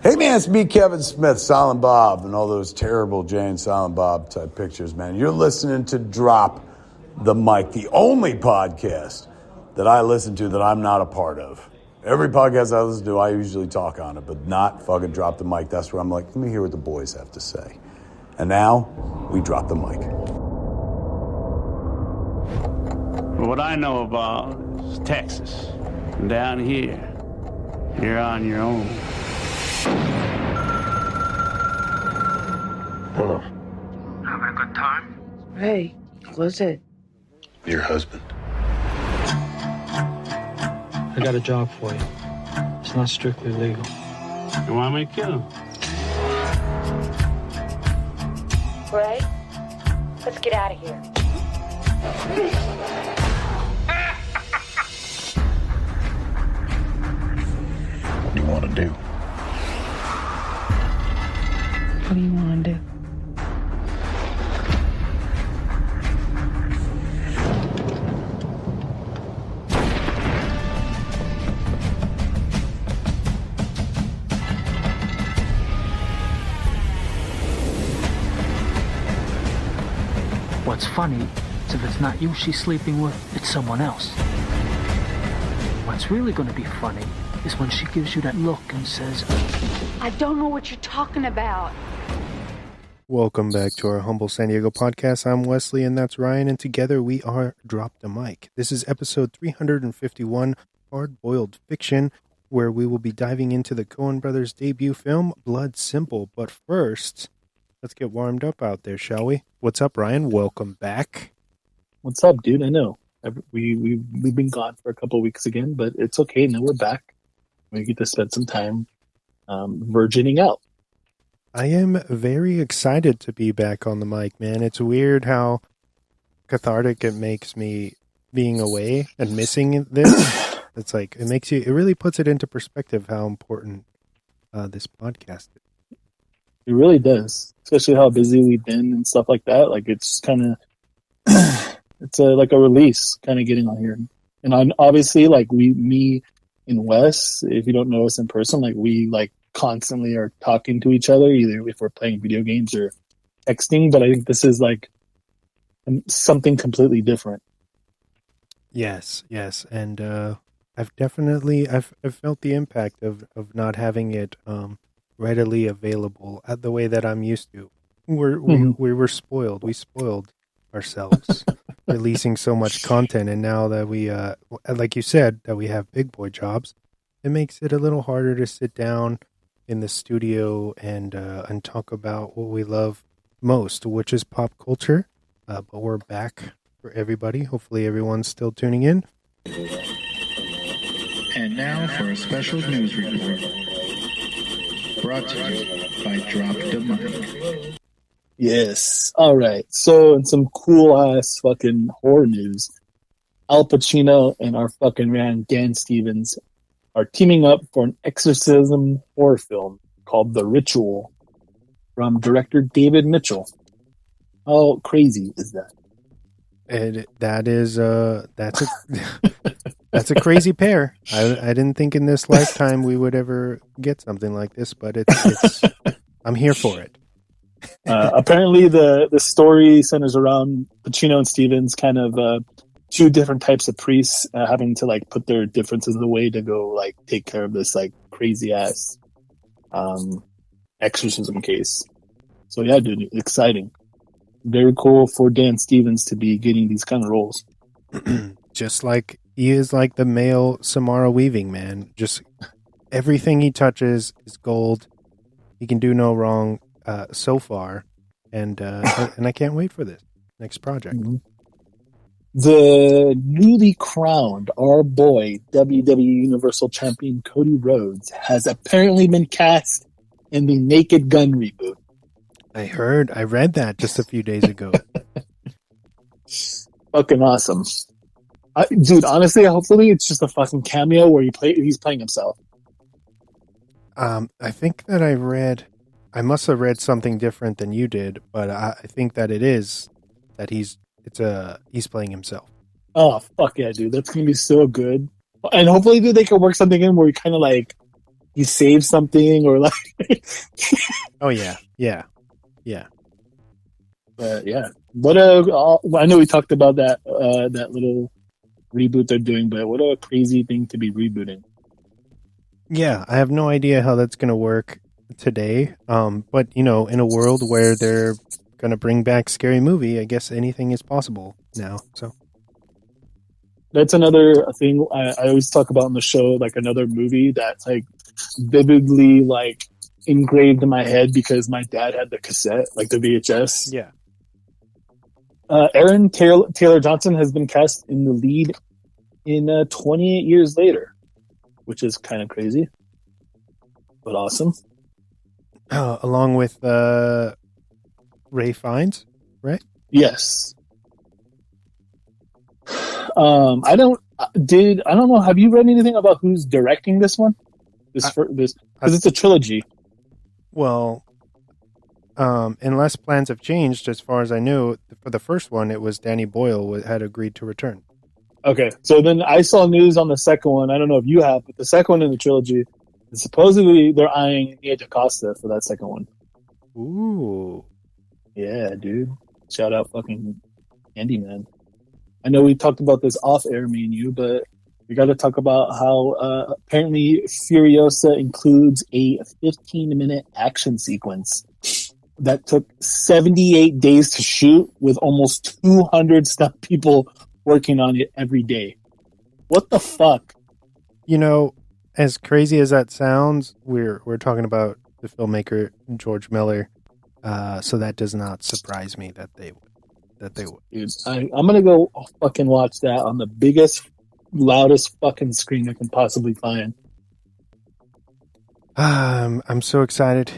Hey man, it's me, Kevin Smith, Silent Bob, and all those terrible Jay and Silent Bob type pictures, man. You're listening to Drop the Mic, the only podcast that I listen to that I'm not a part of. Every podcast I listen to, I usually talk on it, but not fucking Drop the Mic. That's where I'm like, let me hear what the boys have to say. And now, we drop the mic. What I know about is Texas. And down here, you're on your own. Hello. Having a good time? Hey, what's it? Your husband. I got a job for you. It's not strictly legal. You want me to kill him? Ray, let's get out of here. What do you want to do? What do you want to do? What's funny is if it's not you she's sleeping with, it's someone else. What's really going to be funny is when she gives you that look and says, I don't know what you're talking about. Welcome back to our humble San Diego podcast. I'm Wesley and that's Ryan, and together we are Drop the Mic. This is episode 351, Hard-Boiled Fiction, where we will be diving into the Coen Brothers' debut film, Blood Simple. But first, let's get warmed up out there, shall we? What's up, Ryan? Welcome back. What's up, dude? I know we've been gone for a couple of weeks again, but it's okay. Now we're back. We get to spend some time virgining out. I am very excited to be back on the mic, man. It's weird how cathartic it makes me being away and missing this. It's like, it really puts it into perspective how important this podcast is. It really does, especially how busy we've been and stuff like that. Like, it's kind of, it's like a release kind of getting on here. And obviously, like, me and Wes, if you don't know us in person, like, we, like, constantly are talking to each other, either if we're playing video games or texting. But I think this is, like, something completely different. Yes. And I've felt the impact of not having it readily available at the way that I'm used to. We were spoiled. We spoiled ourselves releasing so much content, and now that we like you said, that we have big boy jobs, it makes it a little harder to sit down in the studio and talk about what we love most, which is pop culture. But we're back for everybody. Hopefully everyone's still tuning in. And now for a special news report. Brought to you by Drop the Mic. Yes. All right. So, in some cool ass fucking horror news, Al Pacino and our fucking man Dan Stevens are teaming up for an exorcism horror film called The Ritual from director David Mitchell. How crazy is that? And that's a crazy pair. I didn't think in this lifetime we would ever get something like this, but it's I'm here for it. Apparently the story centers around Pacino and Stevens, kind of two different types of priests having to like put their differences away to go like take care of this like crazy ass exorcism case. So yeah, dude, exciting. Very cool for Dan Stevens to be getting these kind of roles. Just like he is like the male Samara Weaving, man. Just everything he touches is gold. He can do no wrong so far. And I can't wait for this next project. Mm-hmm. The newly crowned our boy WWE Universal Champion Cody Rhodes has apparently been cast in the Naked Gun reboot. I read that just a few days ago. Fucking awesome. Dude, honestly, hopefully it's just a fucking cameo where he's playing himself. I think that I must have read something different than you did, but I think that he's playing himself. Oh, fuck yeah, dude. That's going to be so good. And hopefully, dude, they can work something in where he kind of like he saves something or like. Oh yeah. But yeah, I know we talked about that that little reboot they're doing, but what a crazy thing to be rebooting. Yeah, I have no idea how that's going to work today. But in a world where they're going to bring back Scary Movie, I guess anything is possible now. So that's another thing I always talk about on the show, like another movie that's like vividly like engraved in my head because my dad had the cassette, like the VHS. Yeah. Aaron Taylor Johnson has been cast in the lead in 28 years later, which is kind of crazy, but awesome. Along with Ray Fiennes, right? Yes. I don't know. Have you read anything about who's directing this one? Because it's a trilogy. Well, unless plans have changed, as far as I know, for the first one, it was Danny Boyle had agreed to return. Okay, so then I saw news on the second one. I don't know if you have, but the second one in the trilogy, supposedly they're eyeing Nia DaCosta for that second one. Ooh. Yeah, dude. Shout out fucking Candyman. I know we talked about this off air, me and you, but we got to talk about how apparently Furiosa includes a 15-minute action sequence that took 78 days to shoot with almost 200 stunt people working on it every day. What the fuck? As crazy as that sounds, we're talking about the filmmaker George Miller, so that does not surprise me that they would. Dude, I'm gonna go fucking watch that on the biggest, loudest fucking screen I can possibly find. I'm so excited.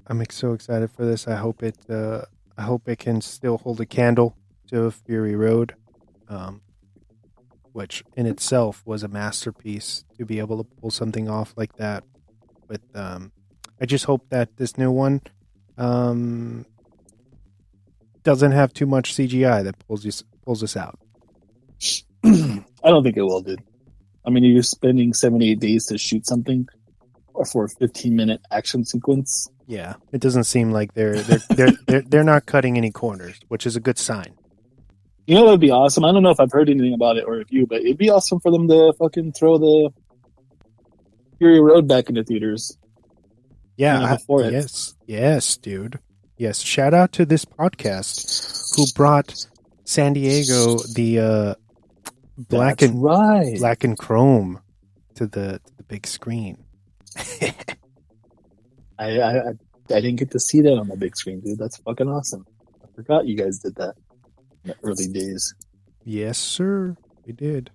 I'm so excited for this. I hope it can still hold a candle to Fury Road, which in itself was a masterpiece to be able to pull something off like that. But I just hope that this new one doesn't have too much CGI that pulls us out. I don't think it will, dude. I mean, you're spending 78 days to shoot something for a 15-minute action sequence. Yeah, it doesn't seem like they're not cutting any corners, which is a good sign. You know what would be awesome? I don't know if I've heard anything about it or if you, but it'd be awesome for them to fucking throw the Fury Road back into theaters. Yeah, yes, dude. Yes, shout out to this podcast who brought San Diego the black and chrome to the big screen. I didn't get to see that on the big screen, dude. That's fucking awesome. I forgot you guys did that in the early days. Yes, sir, we did.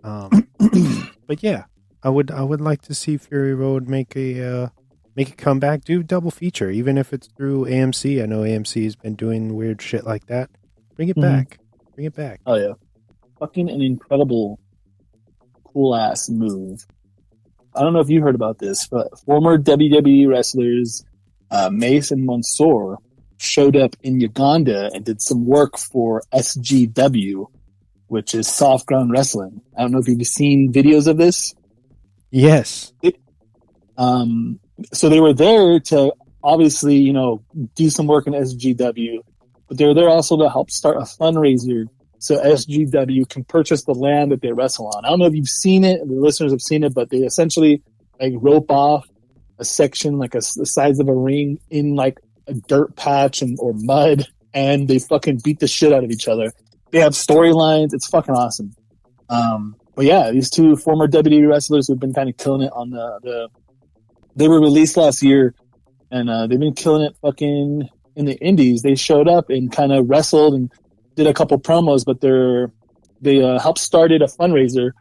But yeah, I would like to see Fury Road make a comeback, do double feature, even if it's through AMC. I know AMC has been doing weird shit like that. Bring it back. Bring it back. Oh yeah, fucking an incredible, cool ass move. I don't know if you heard about this, but former WWE wrestlers Mace and Mansoor showed up in Uganda and did some work for SGW, which is Soft Ground Wrestling. I don't know if you've seen videos of this. Yes. So they were there to obviously, do some work in SGW, but they were there also to help start a fundraiser so SGW can purchase the land that they wrestle on. I don't know if you've seen it, the listeners have seen it, but they essentially like rope off a section like the size of a ring in like a dirt patch or mud, and they fucking beat the shit out of each other. They have storylines. It's fucking awesome. But yeah, these two former WWE wrestlers who've been kind of killing it on they were released last year, and they've been killing it fucking in the indies. They showed up and kind of wrestled and did a couple promos, but they helped started a fundraiser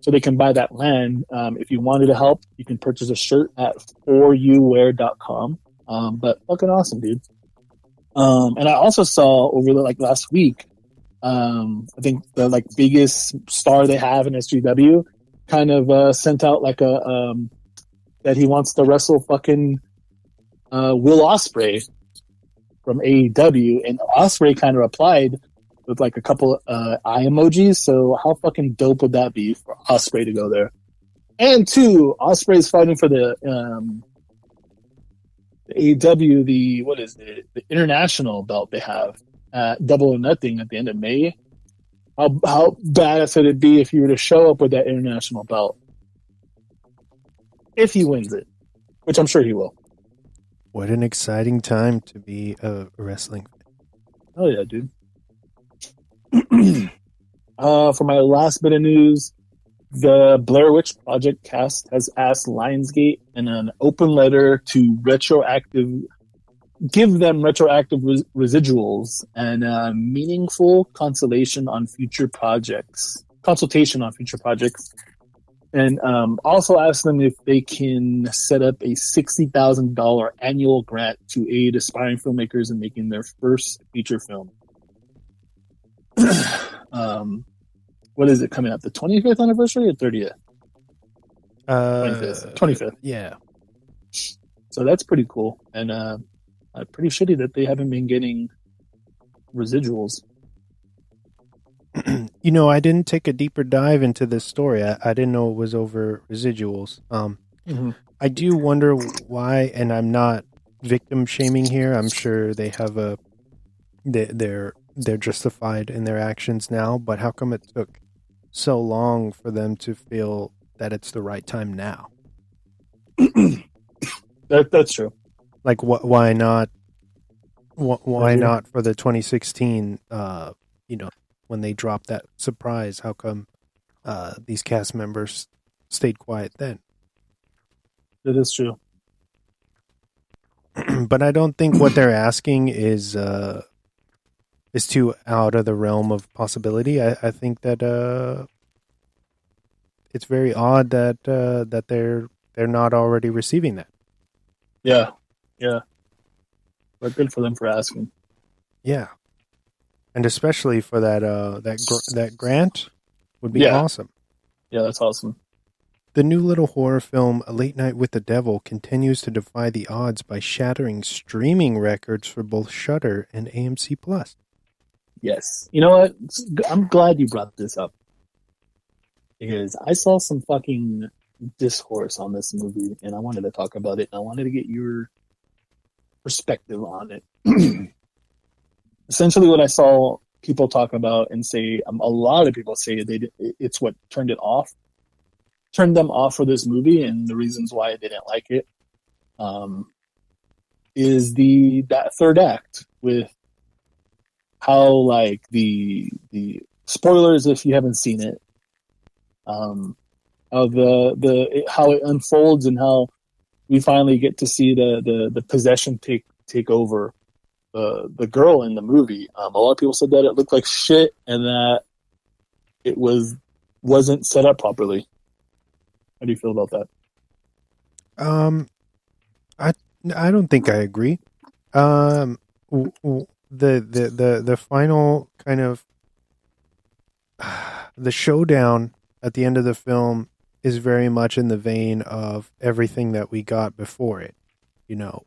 so they can buy that land. If you wanted to help, you can purchase a shirt at foryouwear.com. But fucking awesome, dude. And I also saw over last week, I think the biggest star they have in SGW kind of sent out that he wants to wrestle fucking Will Ospreay from AEW, and Ospreay kind of replied with a couple eye emojis. So how fucking dope would that be for Ospreay to go there? And two, Osprey's fighting for the AEW, the international belt they have at Double or Nothing at the end of May. How badass would it be if you were to show up with that international belt? If he wins it, which I'm sure he will. What an exciting time to be a wrestling fan. Oh yeah, dude. For my last bit of news, the Blair Witch Project cast has asked Lionsgate in an open letter to give them retroactive residuals and meaningful consultation on future projects, and also ask them if they can set up a $60,000 annual grant to aid aspiring filmmakers in making their first feature film. What is it coming up? The 25th anniversary or 30th? 25th. Yeah. So that's pretty cool. And pretty shitty that they haven't been getting residuals. You know, I didn't take a deeper dive into this story. I didn't know it was over residuals. I do wonder why, and I'm not victim shaming here. I'm sure they have they're justified in their actions now, but how come it took so long for them to feel that it's the right time now? That's true. Like, why not? Why not for the 2016? When they dropped that surprise, how come these cast members stayed quiet then? That is true. But I don't think what they're asking is too out of the realm of possibility. I think that it's very odd that they're not already receiving that. Yeah. But good for them for asking. Yeah, and especially for that grant would be awesome. Yeah, that's awesome. The new little horror film, A Late Night with the Devil, continues to defy the odds by shattering streaming records for both Shudder and AMC Plus. Yes. You know what? I'm glad you brought this up. Because I saw some fucking discourse on this movie, and I wanted to talk about it, and I wanted to get your perspective on it. Essentially, what I saw people talk about and say, a lot of people say it's what turned them off for this movie, and the reasons why I didn't like it is that third act with how, like, the spoilers if you haven't seen it, of how it unfolds and how we finally get to see the possession take over the girl in the movie. A lot of people said that it looked like shit and that it wasn't set up properly. How do you feel about that? I don't think I agree. The final kind of the showdown at the end of the film is very much in the vein of everything that we got before it. You know,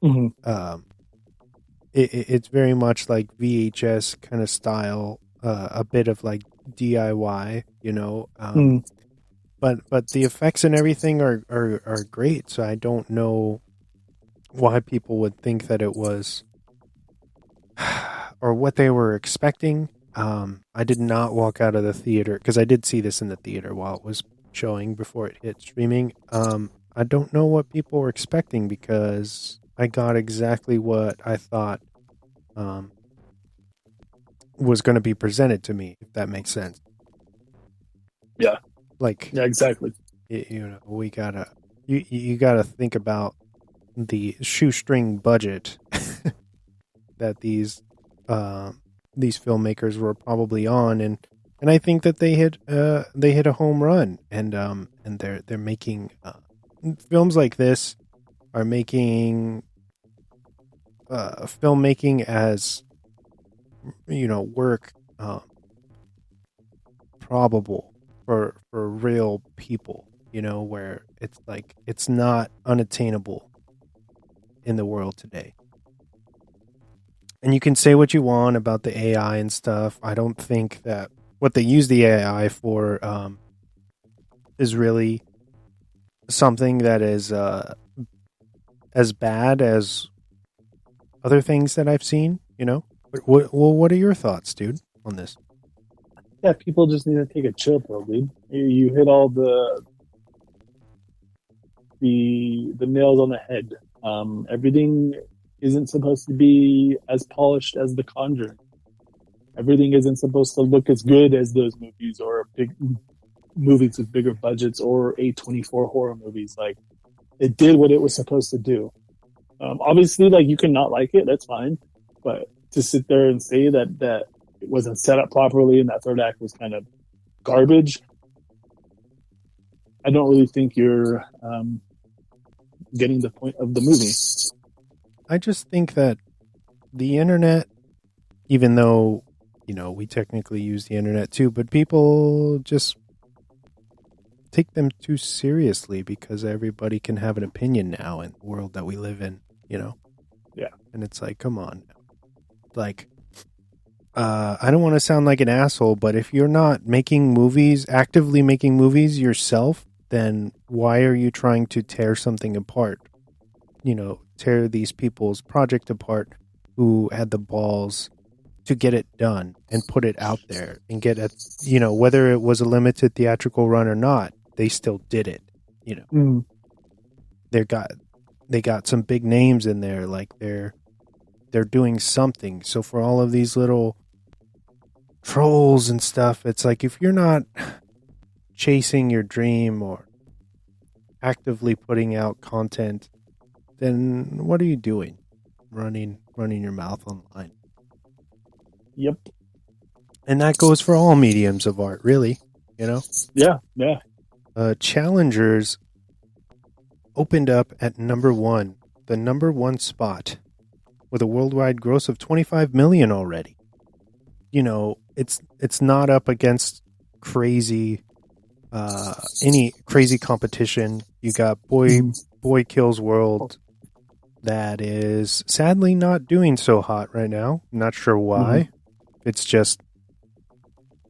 it's very much like VHS kind of style, a bit of like DIY. You know, but the effects and everything are great. So I don't know why people would think that it was or what they were expecting. I did not walk out of the theater because I did see this in the theater while it was showing before it hit streaming. I don't know what people were expecting because I got exactly what I thought was going to be presented to me, if that makes sense. Yeah. Like, yeah, exactly. We gotta you gotta think about the shoestring budget that these filmmakers were probably on, and I think that they hit a home run, and they're making films like this are making filmmaking as work probable for real people, where it's like it's not unattainable in the world today. And you can say what you want about the AI and stuff. I don't think that what they use the AI for is really something that is as bad as other things that I've seen, you know? What are your thoughts, dude, on this? Yeah, people just need to take a chill pill, dude. You hit all the nails on the head. Everything isn't supposed to be as polished as The Conjuring. Everything isn't supposed to look as good as those movies or big movies with bigger budgets or A24 horror movies. Like, it did what it was supposed to do. Obviously, like, you can not like it, that's fine. But to sit there and say that it wasn't set up properly and that third act was kind of garbage, I don't really think you're getting the point of the movie. I just think that the internet, even though, you know, we technically use the internet too, but people just take them too seriously because everybody can have an opinion now in the world that we live in, you know? Yeah. And it's like, come on. Like, I don't want to sound like an asshole, but if you're not making movies, actively making movies yourself, then why are you trying to tear something apart? You know, tear these people's project apart who had the balls to get it done and put it out there and get it, you know, whether it was a limited theatrical run or not, they still did it, you know. They got some big names in there, like they're doing something. So for all of these little trolls and stuff, it's like, if you're not chasing your dream or actively putting out content, then what are you doing? Running your mouth online. Yep. And that goes for all mediums of art, really, you know? Yeah. Challengers opened up at number 1, the number 1 spot, with a worldwide gross of $25 million already. You know, it's not up against any crazy competition. You got Boy Kills World, that is sadly not doing so hot right now. Not sure why. It's just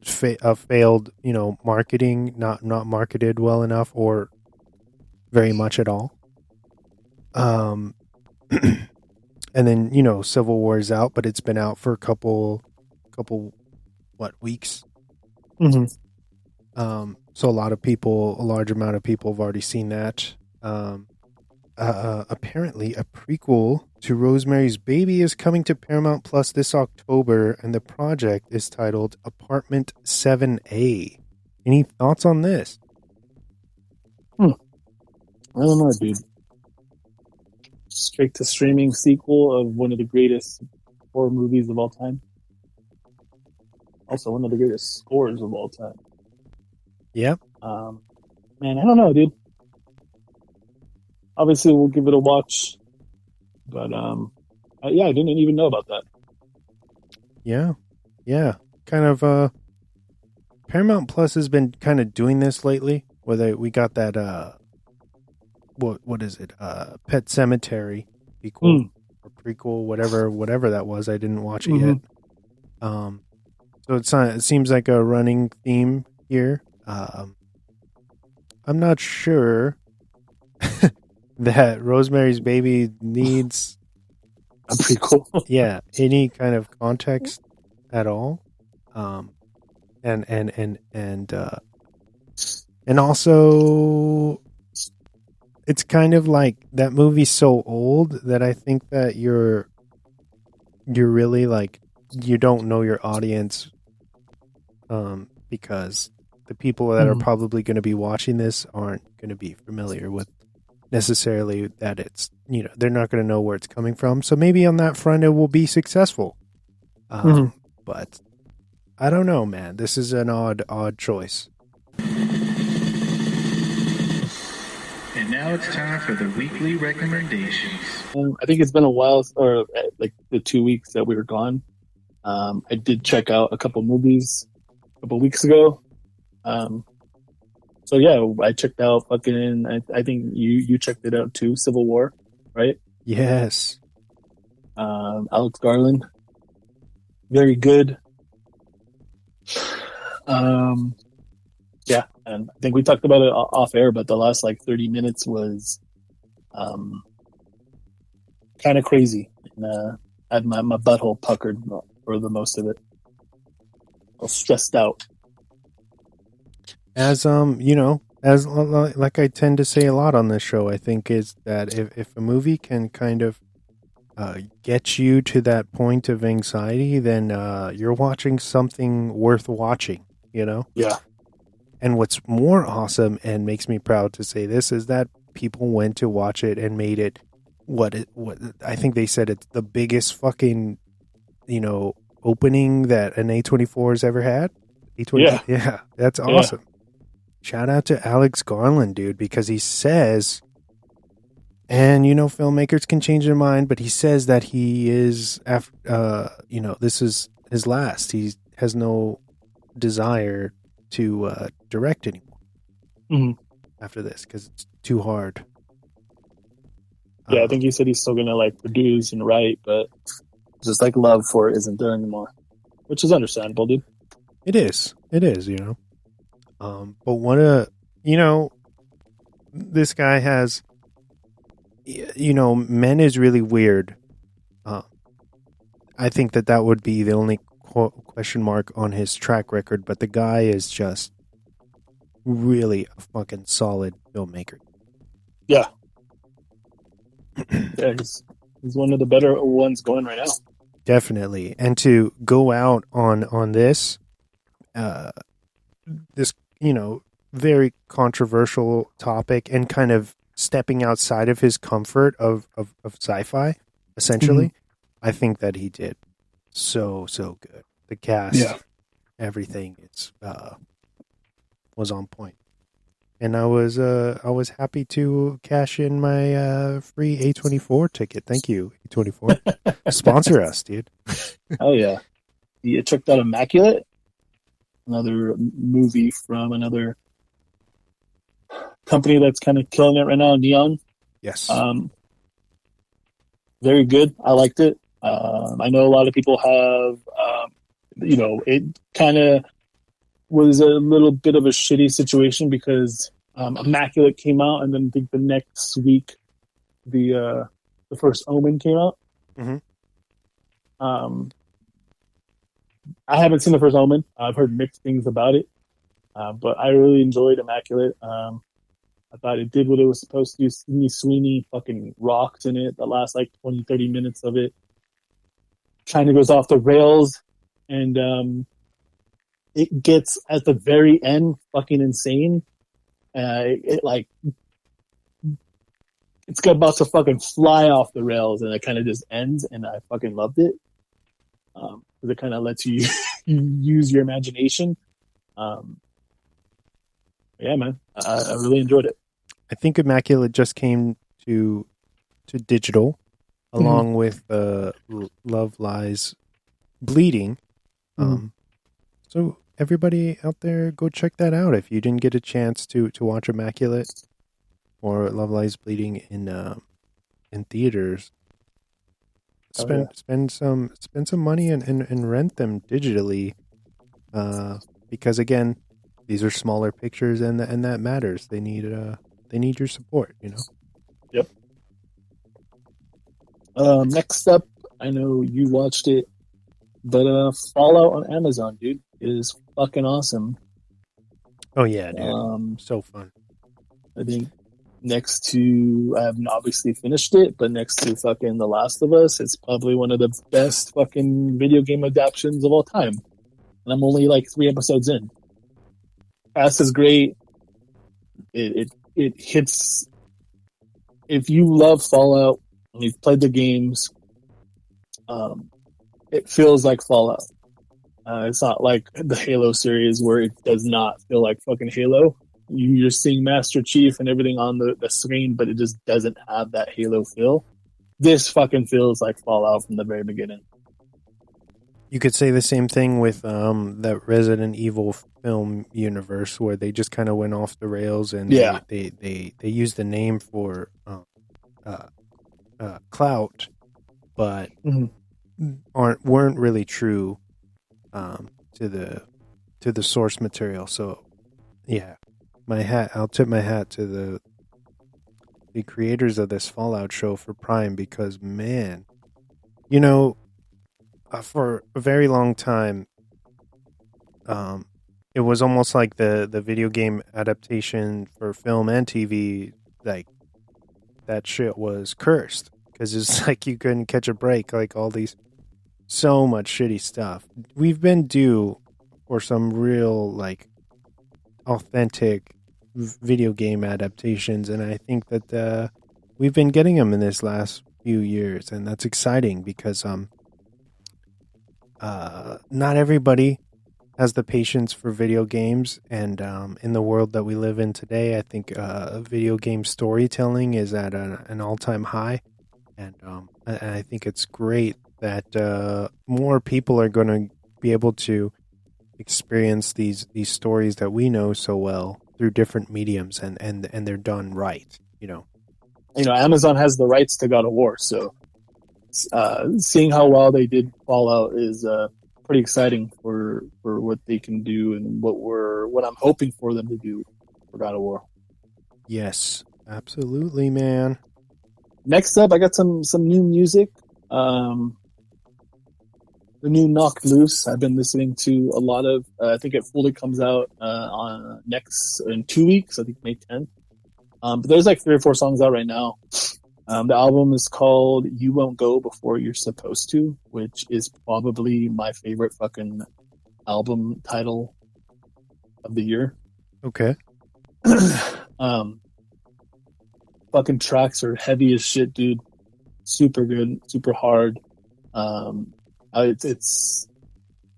failed, you know, marketing, not marketed well enough or very much at all. And then, you know, Civil War is out, but it's been out for a couple weeks. So a large amount of people have already seen that. Apparently a prequel to Rosemary's Baby is coming to Paramount Plus this October, and the project is titled Apartment 7A. Any thoughts on this? I don't know, dude. Straight to streaming sequel of one of the greatest horror movies of all time. Also one of the greatest scores of all time. Yep. Man, I don't know, dude. Obviously, we'll give it a watch. But, yeah, I didn't even know about that. Yeah. Kind of, Paramount Plus has been kind of doing this lately, where we got that, what is it? Pet Cemetery sequel or prequel, whatever that was. I didn't watch it yet. So it seems like a running theme here. I'm not sure that Rosemary's Baby needs a prequel. Yeah, any kind of context at all. And also, it's kind of like that movie's so old that I think that you're really like, you don't know your audience, because the people that are probably going to be watching this aren't going to be familiar with necessarily that it's, you know, they're not going to know where it's coming from. So maybe on that front it will be successful. But I don't know, man. This is an odd choice. And now it's time for the weekly recommendations. I think it's been a while, or like the 2 weeks that we were gone. I did check out a couple movies a couple weeks ago. So yeah, I checked out fucking, I think you checked it out too, Civil War, right? Yes. Alex Garland. Very good. Yeah, And I think we talked about it off air, but the last like 30 minutes was kind of crazy. And I had my butthole puckered for the most of it. I was stressed out. As as like I tend to say a lot on this show, I think is that if a movie can kind of get you to that point of anxiety, then you're watching something worth watching, Yeah. And what's more awesome and makes me proud to say this is that people went to watch it and made it what I think they said it's the biggest fucking, opening that an A24 has ever had. Yeah, that's awesome. Yeah. Shout out to Alex Garland, dude, because he says, and filmmakers can change their mind, but he says that he is this is his last. He has no desire to direct anymore after this because it's too hard. Yeah, I think he said he's still gonna like produce and write, but just like love for it isn't there anymore, which is understandable, dude. It is, but what this guy has, Men is really weird. I think that would be the only question mark on his track record, but the guy is just really a fucking solid filmmaker. Yeah. Yeah, he's one of the better ones going right now. Definitely. And to go out on this, very controversial topic and kind of stepping outside of his comfort of sci-fi, essentially, I think that he did so good. The cast, everything was on point. And I was happy to cash in my free A24 ticket. Thank you, A24. Sponsor us, dude. Oh yeah. You checked out Immaculate, another movie from another company that's kind of killing it right now, Neon. Yes. Very good. I liked it. I know a lot of people have, it kind of was a little bit of a shitty situation because Immaculate came out, and then I think the next week the first Omen came out. I haven't seen the first Omen. I've heard mixed things about it, but I really enjoyed Immaculate. I thought it did what it was supposed to do. Sydney Sweeney fucking rocked in it. The last 20, 30 minutes of it kind of goes off the rails, and it gets at the very end fucking insane. It's about to fucking fly off the rails, and it kind of just ends, and I fucking loved it. Because it kind of lets you use your imagination. Yeah, man, I really enjoyed it. I think Immaculate just came to digital, along with Love Lies Bleeding. So everybody out there, go check that out if you didn't get a chance to watch Immaculate or Love Lies Bleeding in theaters. Spend some money and rent them digitally, because again, these are smaller pictures and that matters. They need your support, Yep. Next up, I know you watched it, but Fallout on Amazon, dude, is fucking awesome. Oh yeah, dude. So fun. I think next to, I haven't obviously finished it, but next to fucking The Last of Us, it's probably one of the best fucking video game adaptations of all time. And I'm only 3 episodes in. Cast is great. It hits. If you love Fallout and you've played the games, it feels like Fallout. It's not like the Halo series where it does not feel like fucking Halo. You're seeing Master Chief and everything on the screen, but it just doesn't have that Halo feel. This fucking feels like Fallout from the very beginning. You could say the same thing with that Resident Evil film universe, where they just kind of went off the rails, and they used the name for clout, but weren't really true to the source material. So yeah, my hat. I'll tip my hat to the creators of this Fallout show for Prime, because man, you know, for a very long time, it was almost like the video game adaptation for film and TV, like that shit was cursed, because it's like you couldn't catch a break, like all these, so much shitty stuff. We've been due for some real, like, authentic video game adaptations, and I think that we've been getting them in this last few years, and that's exciting because not everybody has the patience for video games, and in the world that we live in today, I think video game storytelling is at an all-time high, and I think it's great that more people are going to be able to experience these stories that we know so well through different mediums, and they're done right, you know. Amazon has the rights to God of War, so seeing how well they did Fallout is pretty exciting for what they can do and what I'm hoping for them to do for God of War. Yes, absolutely, man. Next up, I got some new music. The new Knocked Loose. I've been listening to a lot of. I think it fully comes out in 2 weeks. I think May 10th. But there's like 3 or 4 songs out right now. The album is called "You Won't Go Before You're Supposed to," which is probably my favorite fucking album title of the year. Okay. Fucking tracks are heavy as shit, dude. Super good, super hard. It's.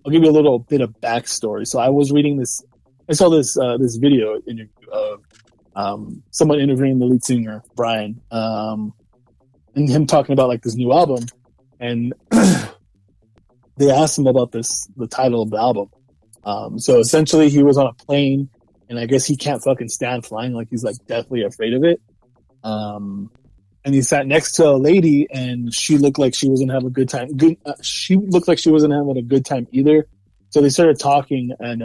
I'll give you a little bit of backstory. So I was reading this. I saw this video interview of someone interviewing the lead singer Brian, and him talking about like this new album, and they asked him about the title of the album. So essentially, he was on a plane, and I guess he can't fucking stand flying. Like he's like deathly afraid of it. And he sat next to a lady, and she looked like she wasn't having a good time. She looked like she wasn't having a good time either. So they started talking, and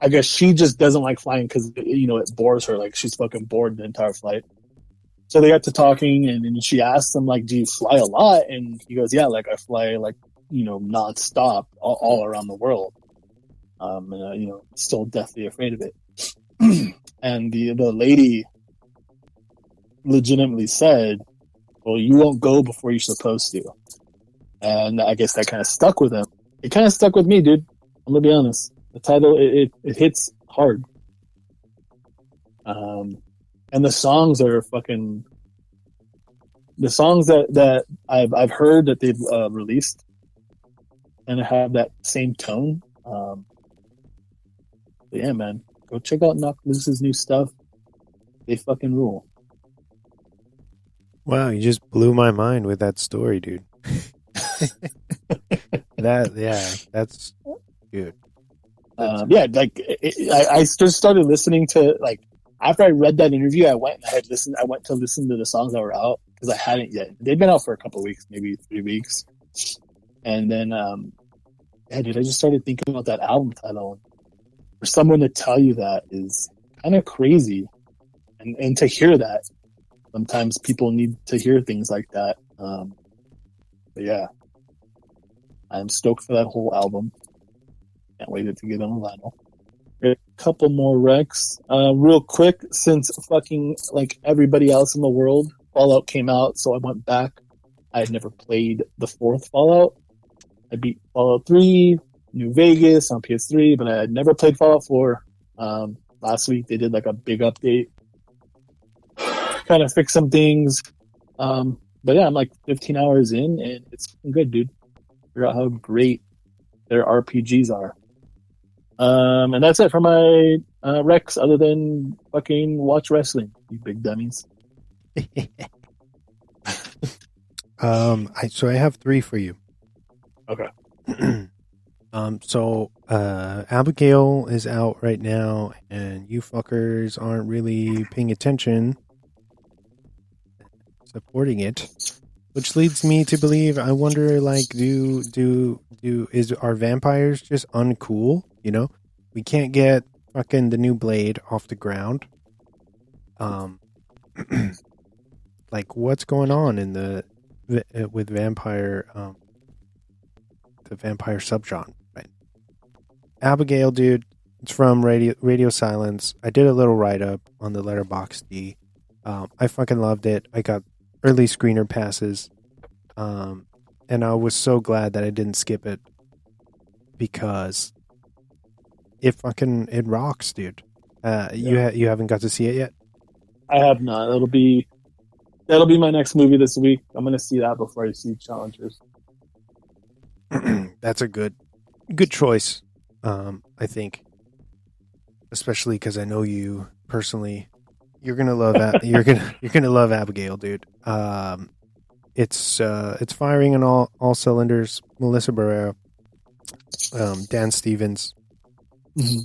I guess she just doesn't like flying because it bores her. Like she's fucking bored the entire flight. So they got to talking, and then she asked him like, "Do you fly a lot?" And he goes, "Yeah, like I fly like nonstop all around the world." And still deathly afraid of it. And the lady legitimately said, "Well, you won't go before you're supposed to." And I guess that kind of stuck with him. It kind of stuck with me, dude. I'm gonna be honest. The title it hits hard. And the songs are fucking. The songs that I've heard that they've released, and have that same tone. But yeah, man, go check out Knocked Loose's new stuff. They fucking rule. Wow, you just blew my mind with that story, dude. That's good. I just started listening to like after I read that interview, I went to listen to the songs that were out because I hadn't yet. They'd been out for a couple of weeks, maybe 3 weeks, and then dude, I just started thinking about that album title. For someone to tell you that is kind of crazy, and to hear that. Sometimes people need to hear things like that. But yeah, I'm stoked for that whole album. Can't wait to get on the vinyl. A couple more recs. Real quick, since fucking like everybody else in the world, Fallout came out, so I went back. I had never played the 4th Fallout. I beat Fallout 3, New Vegas on PS3, but I had never played Fallout 4. Last week they did like a big update. Kind of fix some things. But yeah, I'm like 15 hours in, and it's good, dude. Figure out how great their RPGs are. And that's it for my recs, other than fucking watch wrestling, you big dummies. So I have 3 for you. Okay. So Abigail is out right now, and you fuckers aren't really paying attention, supporting it, which leads me to believe, I wonder, like, are vampires just uncool? We can't get fucking the new Blade off the ground. Like what's going on in with vampire, the vampire subgenre, right? Abigail, dude, it's from Radio Silence. I did a little write-up on the Letterboxd. I fucking loved it. I got early screener passes. And I was so glad that I didn't skip it because it rocks, dude. You haven't got to see it yet? I have not. That'll be my next movie this week. I'm gonna see that before I see Challengers. That's a good choice. I think, especially because I know you personally. You're gonna love you're gonna love Abigail, dude. It's firing on all cylinders. Melissa Barrera, Dan Stevens,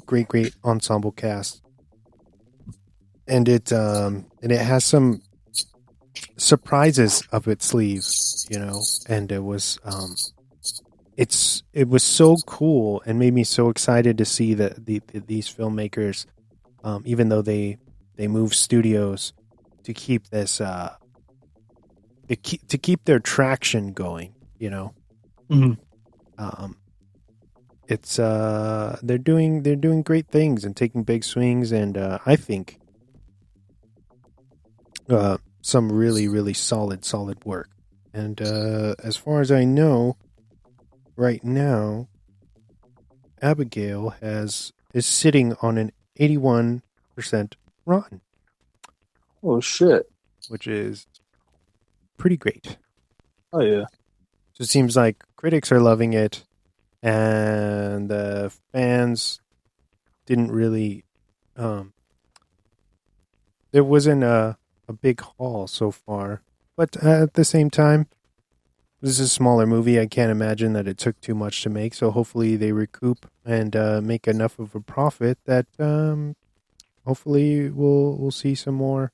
great ensemble cast, and it has some surprises up its sleeves, you know. And it was so cool and made me so excited to see that these filmmakers, even though they move studios to keep this. To keep their traction going, you know. It's they're doing great things and taking big swings, and I think some really solid work. And as far as I know, right now, Abigail is sitting on an 81% rotten. Oh shit! Which is pretty great. Oh yeah. So it seems like critics are loving it, and the fans didn't really. There wasn't a big haul so far, but at the same time, this is a smaller movie. I can't imagine that it took too much to make. So hopefully they recoup and make enough of a profit that hopefully we'll see some more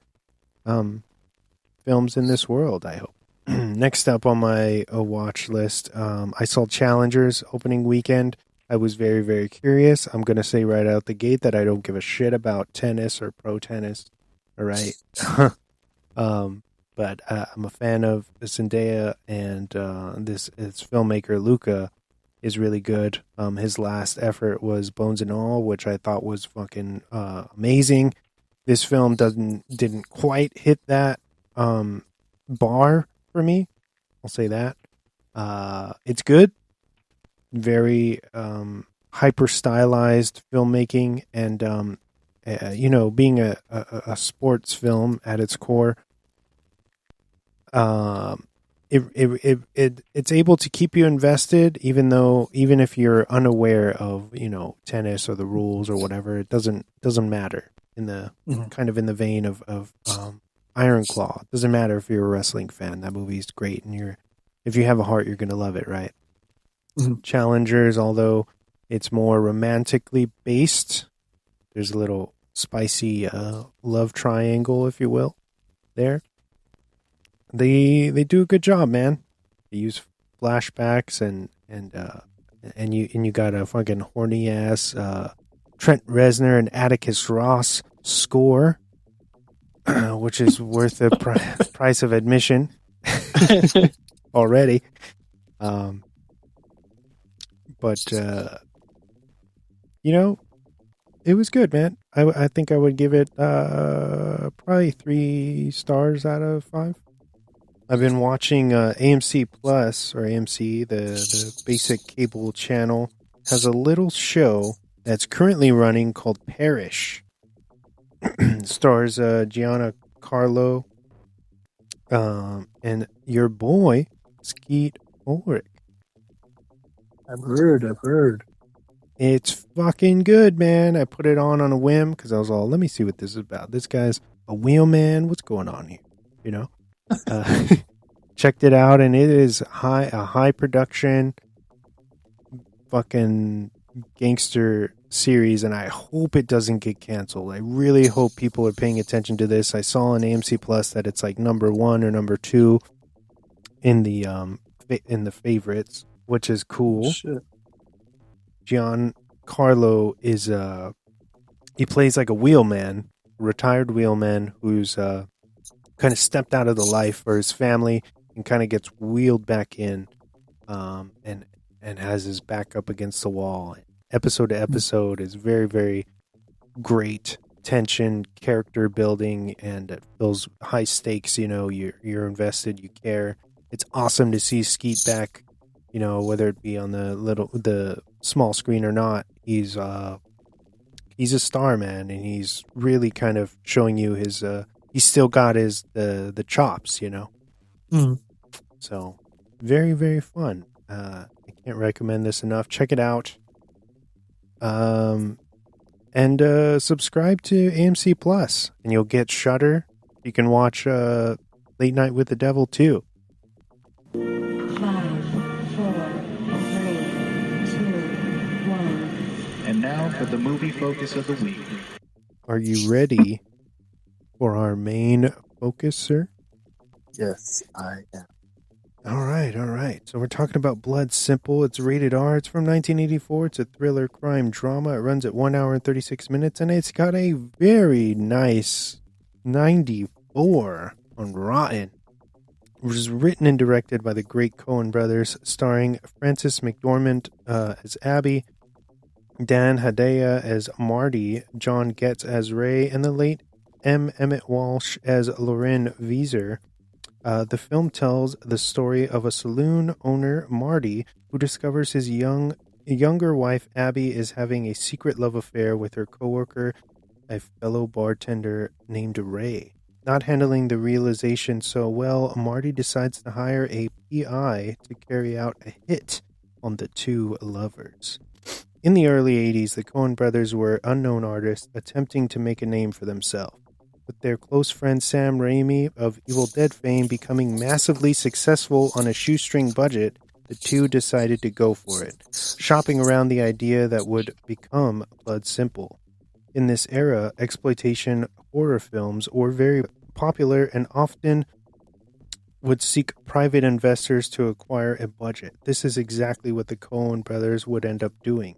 films in this world, I hope. Next up on my watch list, I saw Challengers opening weekend. I was very curious. I'm going to say right out the gate that I don't give a shit about tennis or pro tennis. All right. But I'm a fan of Zendaya, and this filmmaker Luca is really good. His last effort was Bones and All, which I thought was fucking amazing. This film didn't quite hit that bar for me. I'll say that. It's good. Very hyper stylized filmmaking, and you know, being a sports film at its core, it's able to keep you invested, even if you're unaware of, you know, tennis or the rules or whatever. It doesn't matter in the kind of in the vein of Iron Claw. It doesn't matter if you're a wrestling fan. That movie's great, and if you have a heart, you're gonna love it, right? Challengers, although it's more romantically based, there's a little spicy love triangle, if you will, there. They do a good job, man. They use flashbacks and you got a fucking horny ass Trent Reznor and Atticus Ross score, which is worth the price of admission already. But you know, it was good, man. I think I would give it probably 3 stars out of 5. I've been watching AMC Plus, or AMC, the basic cable channel, has a little show that's currently running called Parish. Stars Gianna Carlo and your boy Skeet Ulrich. I've heard. It's fucking good, man. I put it on a whim because I was all, let me see what this is about. This guy's a wheelman. What's going on here? You know? Checked it out, and it is a high production fucking gangster series, and I hope it doesn't get canceled. I really hope people are paying attention to this. I saw on AMC Plus that it's like number 1 or number 2 in the favorites, which is cool. Shit. Giancarlo is he plays like a wheelman, retired wheelman who's kind of stepped out of the life for his family and kind of gets wheeled back in, and has his back up against the wall. Episode to episode is very, very great tension, character building, and it feels high stakes. You're invested, you care. It's awesome to see Skeet back, whether it be on the small screen or not. He's a star, man, and he's really kind of showing you his he's still got the chops, So very, very fun. I can't recommend this enough. Check it out. And subscribe to AMC Plus, and you'll get Shudder. You can watch Late Night with the Devil too. 5, 4, 3, 2, 1. And now for the movie focus of the week. Are you ready for our main focus, sir? Yes, I am. All right. So we're talking about Blood Simple. It's rated R. It's from 1984. It's a thriller crime drama. It runs at 1 hour and 36 minutes, and it's got a very nice 94 on Rotten. It was written and directed by the great Coen Brothers, starring Frances McDormand as Abby, Dan Hedaya as Marty, John Getz as Ray, and the late Emmet Walsh as Loren Vieser. The film tells the story of a saloon owner, Marty, who discovers his younger wife, Abby, is having a secret love affair with her coworker, a fellow bartender named Ray. Not handling the realization so well, Marty decides to hire a PI to carry out a hit on the two lovers. In the early 80s, the Coen Brothers were unknown artists attempting to make a name for themselves. With their close friend Sam Raimi of Evil Dead fame becoming massively successful on a shoestring budget, the two decided to go for it, shopping around the idea that would become Blood Simple. In this era, exploitation horror films were very popular and often would seek private investors to acquire a budget. This is exactly what the Coen Brothers would end up doing.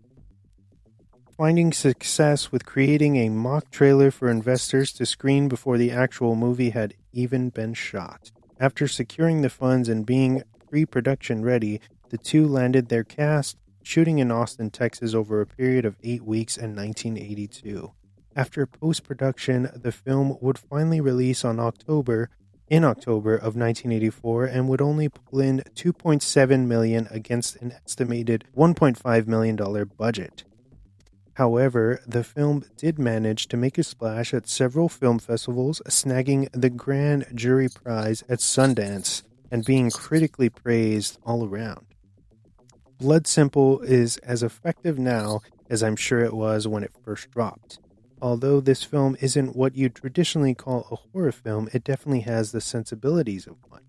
Finding success with creating a mock trailer for investors to screen before the actual movie had even been shot. After securing the funds and being pre-production ready, the two landed their cast, shooting in Austin, Texas over a period of 8 weeks in 1982. After post-production, the film would finally release in October of 1984 and would only pull in $2.7 million against an estimated $1.5 million budget. However, the film did manage to make a splash at several film festivals, snagging the Grand Jury Prize at Sundance and being critically praised all around. Blood Simple is as effective now as I'm sure it was when it first dropped. Although this film isn't what you'd traditionally call a horror film, it definitely has the sensibilities of one.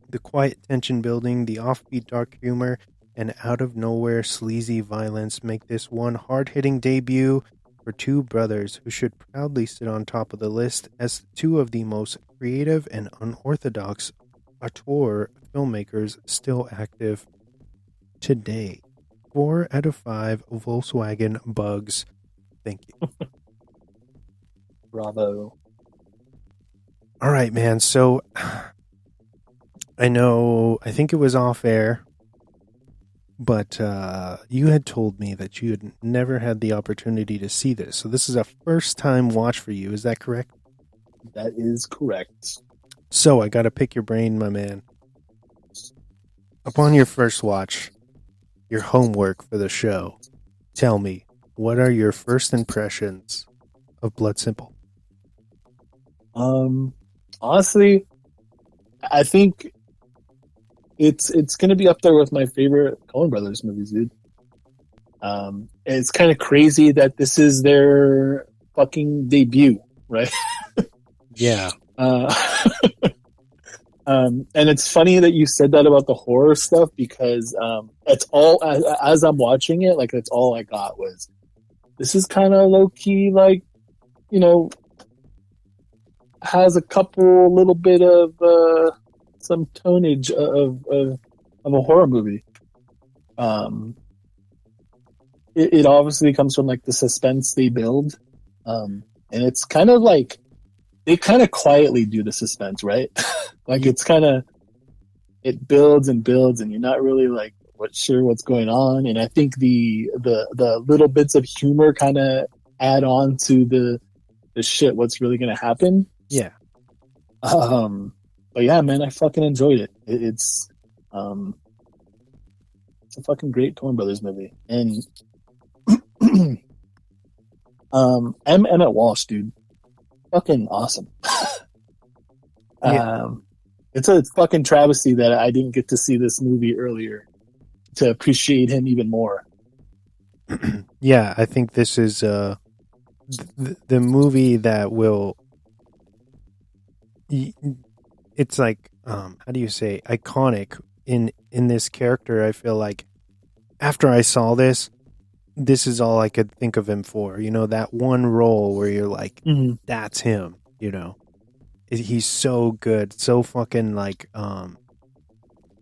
The quiet tension building, the offbeat dark humor, and out-of-nowhere sleazy violence make this one hard-hitting debut for two brothers who should proudly sit on top of the list as two of the most creative and unorthodox auteur filmmakers still active today. 4 out of 5 Volkswagen Bugs. Thank you. Bravo. All right, man. So I think it was off air, but you had told me that you had never had the opportunity to see this. So this is a first-time watch for you. Is that correct? That is correct. So I got to pick your brain, my man. Upon your first watch, your homework for the show, tell me, what are your first impressions of Blood Simple? Honestly, I think it's going to be up there with my favorite Coen Brothers movies, dude. It's kind of crazy that this is their fucking debut, right? Yeah. And it's funny that you said that about the horror stuff because it's all as I'm watching it, like that's all I got was this is kind of low key, like, you know, has a couple little bit of some tonnage of a horror movie. It obviously comes from like the suspense they build And it's kind of like they kind of quietly do the suspense, right? Like it's kind of it builds and builds, and you're not really like sure what's going on. And I think the little bits of humor kind of add on to the shit what's really going to happen. Yeah. But yeah, man, I fucking enjoyed it. It's a fucking great Coen Brothers movie. And Emmet Walsh, dude, fucking awesome. It's a fucking travesty that I didn't get to see this movie earlier to appreciate him even more. Yeah, I think this is the movie that will. It's like how do you say iconic in this character. I feel like after I saw this is all I could think of him for. You know, that one role where you're like, that's him. You know, he's so good, so fucking like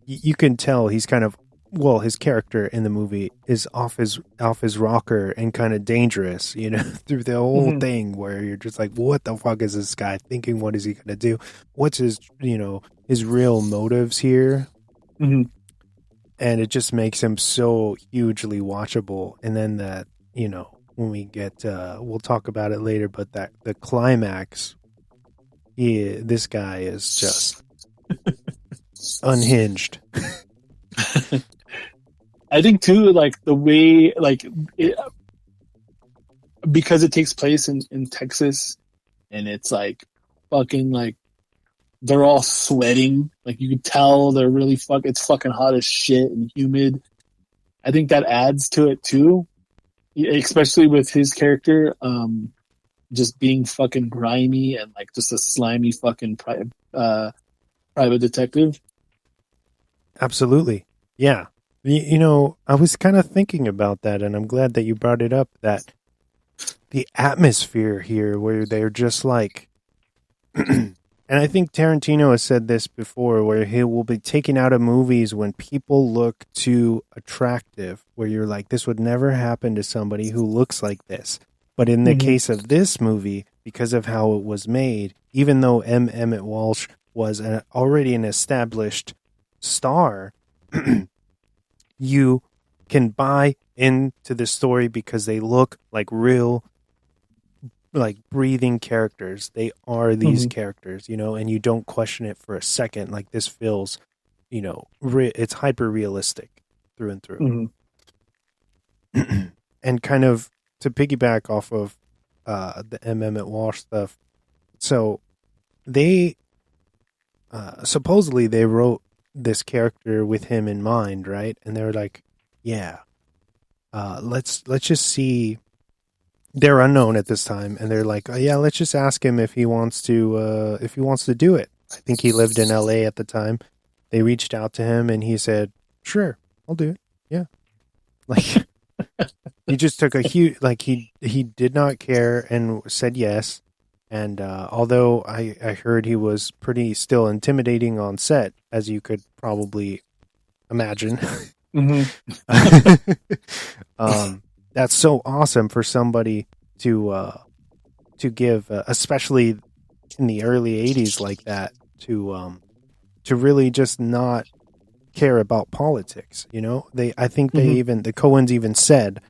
you can tell he's kind of. Well, his character in the movie is off his rocker and kind of dangerous, you know, through the whole thing where you're just like, what the fuck is this guy thinking? What is he going to do? What's his, you know, his real motives here? And it just makes him so hugely watchable. And then that, you know, when we get, we'll talk about it later, but that the climax, this guy is just unhinged. I think too, like the way, like because it takes place in Texas, and it's like fucking like they're all sweating, like you can tell they're really it's fucking hot as shit and humid. I think that adds to it too, especially with his character, just being fucking grimy and like just a slimy fucking private detective. Absolutely, yeah. You know, I was kind of thinking about that, and I'm glad that you brought it up, that the atmosphere here where they're just like, and I think Tarantino has said this before, where he will be taken out of movies when people look too attractive, where you're like, this would never happen to somebody who looks like this. But in the case of this movie, because of how it was made, even though Emmet Walsh was already an established star, you can buy into the story because they look like real, like breathing characters. They are these characters, you know, and you don't question it for a second. Like this feels, you know, it's hyper realistic through and through. And kind of to piggyback off of the Emmet Walsh stuff. So they supposedly they wrote this character with him in mind, right? And they were like, yeah, let's just see. They're unknown at this time, and they're like, oh, yeah, let's just ask him if he wants to do it. I think he lived in LA at the time. They reached out to him, and he said, sure, I'll do it. Yeah. Like he just took a huge, like he did not care and said yes. And although I heard he was pretty still intimidating on set, as you could probably imagine, that's so awesome for somebody to give, especially in the early 80s like that, to really just not care about politics. You know, I think the Coens even said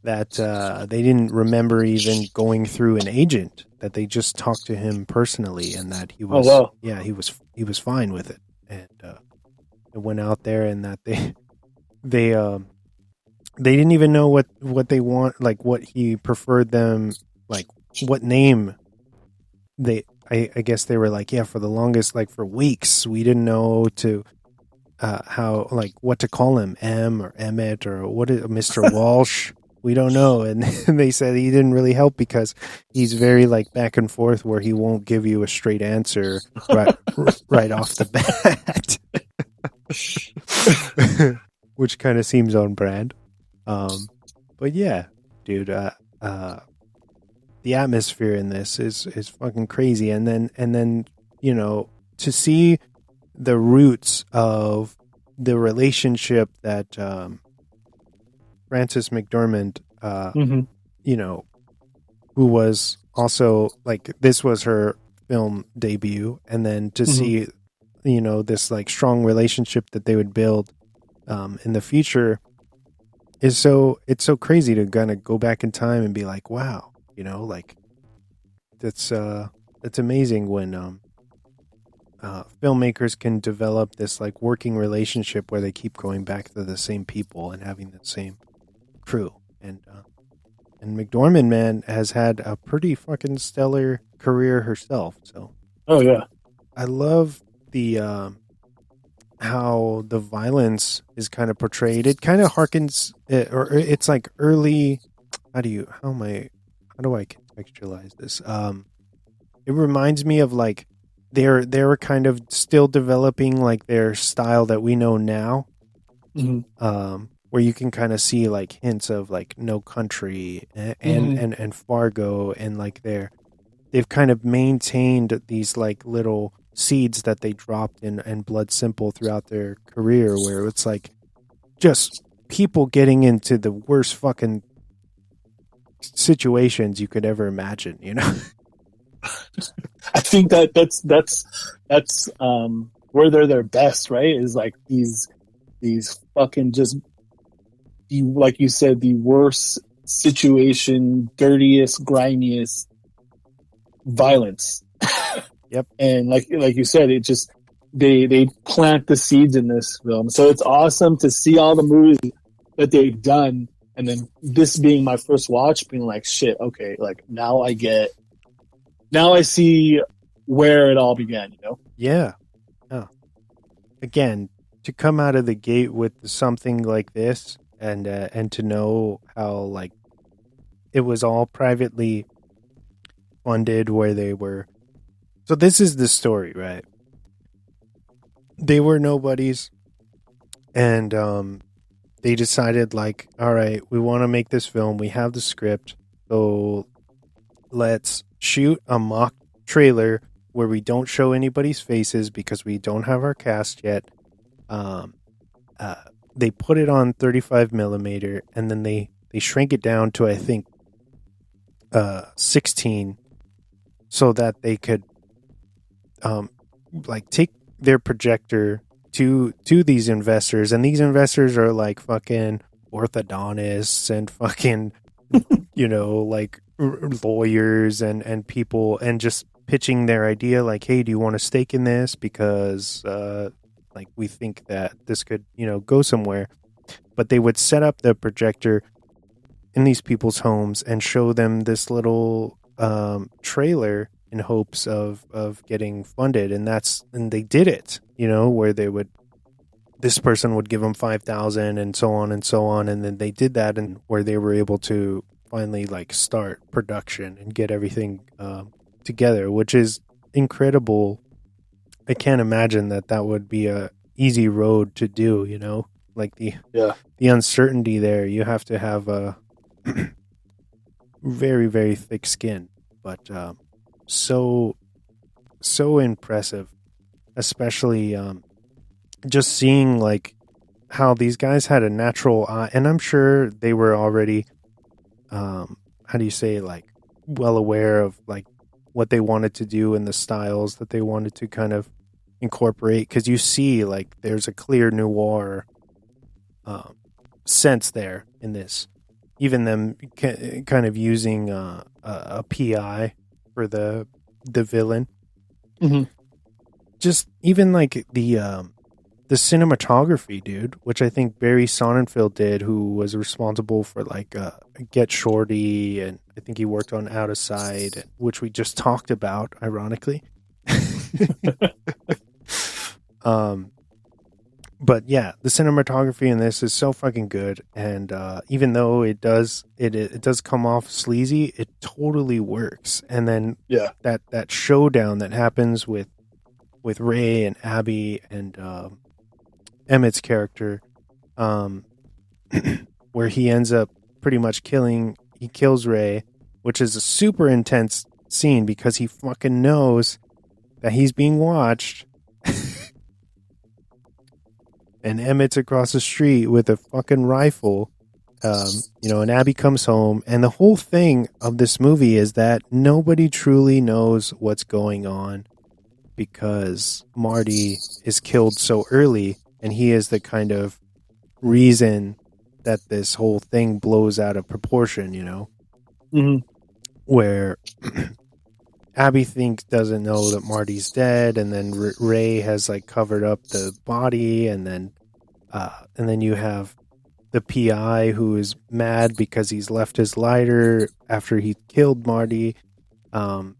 that they didn't remember even going through an agent, that they just talked to him personally, and that he was, he was fine with it, and it went out there, and that they didn't even know what they want, like what he preferred them, like what name I guess they were like, yeah, for the longest, like for weeks, we didn't know how, like what to call him, M or Emmett or what is Mr. Walsh. We don't know. And they said he didn't really help because he's very like back and forth, where he won't give you a straight answer right off the bat, which kind of seems on brand. But yeah, dude, the atmosphere in this is fucking crazy. And then, you know, to see the roots of the relationship that, Frances McDormand, you know, who was also like, this was her film debut, and then to see, this like strong relationship that they would build in the future it's so crazy to kind of go back in time and be like, wow, like that's amazing when filmmakers can develop this like working relationship where they keep going back to the same people and having the same crew. And McDormand, man, has had a pretty fucking stellar career herself. So, oh yeah, I love the how the violence is kind of portrayed. It kind of harkens, or it's like early. How do I contextualize this? It reminds me of like they were kind of still developing like their style that we know now. Where you can kind of see like hints of like No Country and Fargo, and like they've kind of maintained these like little seeds that they dropped in Blood Simple throughout their career, where it's like just people getting into the worst fucking situations you could ever imagine, I think that's where they're their best, right? Is like these fucking just, like you said, the worst situation, dirtiest, grimiest violence. Yep. And like you said, it just they plant the seeds in this film. So it's awesome to see all the movies that they've done, and then this being my first watch, being like, shit, okay, like now I see where it all began, Yeah. Oh. Again, to come out of the gate with something like this, and to know how like it was all privately funded, where they were. So this is the story, right? They were nobodies, and they decided like, all right, we want to make this film. We have the script, so let's shoot a mock trailer where we don't show anybody's faces because we don't have our cast yet. They put it on 35 millimeter, and then they shrink it down to, I think, 16, so that they could like take their projector to these investors, and these investors are like fucking orthodontists and fucking like lawyers and people, and just pitching their idea like, hey, do you want a stake in this, because like we think that this could go somewhere. But they would set up the projector in these people's homes and show them this little trailer in hopes of getting funded, and they did it, where this person would give them $5,000 and so on, and then they did that, and where they were able to finally like start production and get everything together, which is incredible. I can't imagine that would be a easy road to do, like the uncertainty there. You have to have a very, very thick skin, but so impressive, especially just seeing like how these guys had a natural eye, and I'm sure they were already how do you say, like, well aware of like what they wanted to do and the styles that they wanted to kind of incorporate, because you see like there's a clear noir sense there in this, even them kind of using a PI for the villain. Just even like the cinematography, dude, which I think Barry Sonnenfeld did, who was responsible for like Get Shorty, and I think he worked on Out of Sight, which we just talked about, ironically. But yeah, the cinematography in this is so fucking good, and even though it does come off sleazy, it totally works. And then that showdown that happens with Ray and Abby and Emmett's character, where he ends up pretty much kills Ray, which is a super intense scene because he fucking knows that he's being watched. And Emmett's across the street with a fucking rifle, and Abby comes home, and the whole thing of this movie is that nobody truly knows what's going on because Marty is killed so early, and he is the kind of reason that this whole thing blows out of proportion, where Abby doesn't know that Marty's dead, and then Ray has like covered up the body, and then you have the PI who is mad because he's left his lighter after he killed Marty, and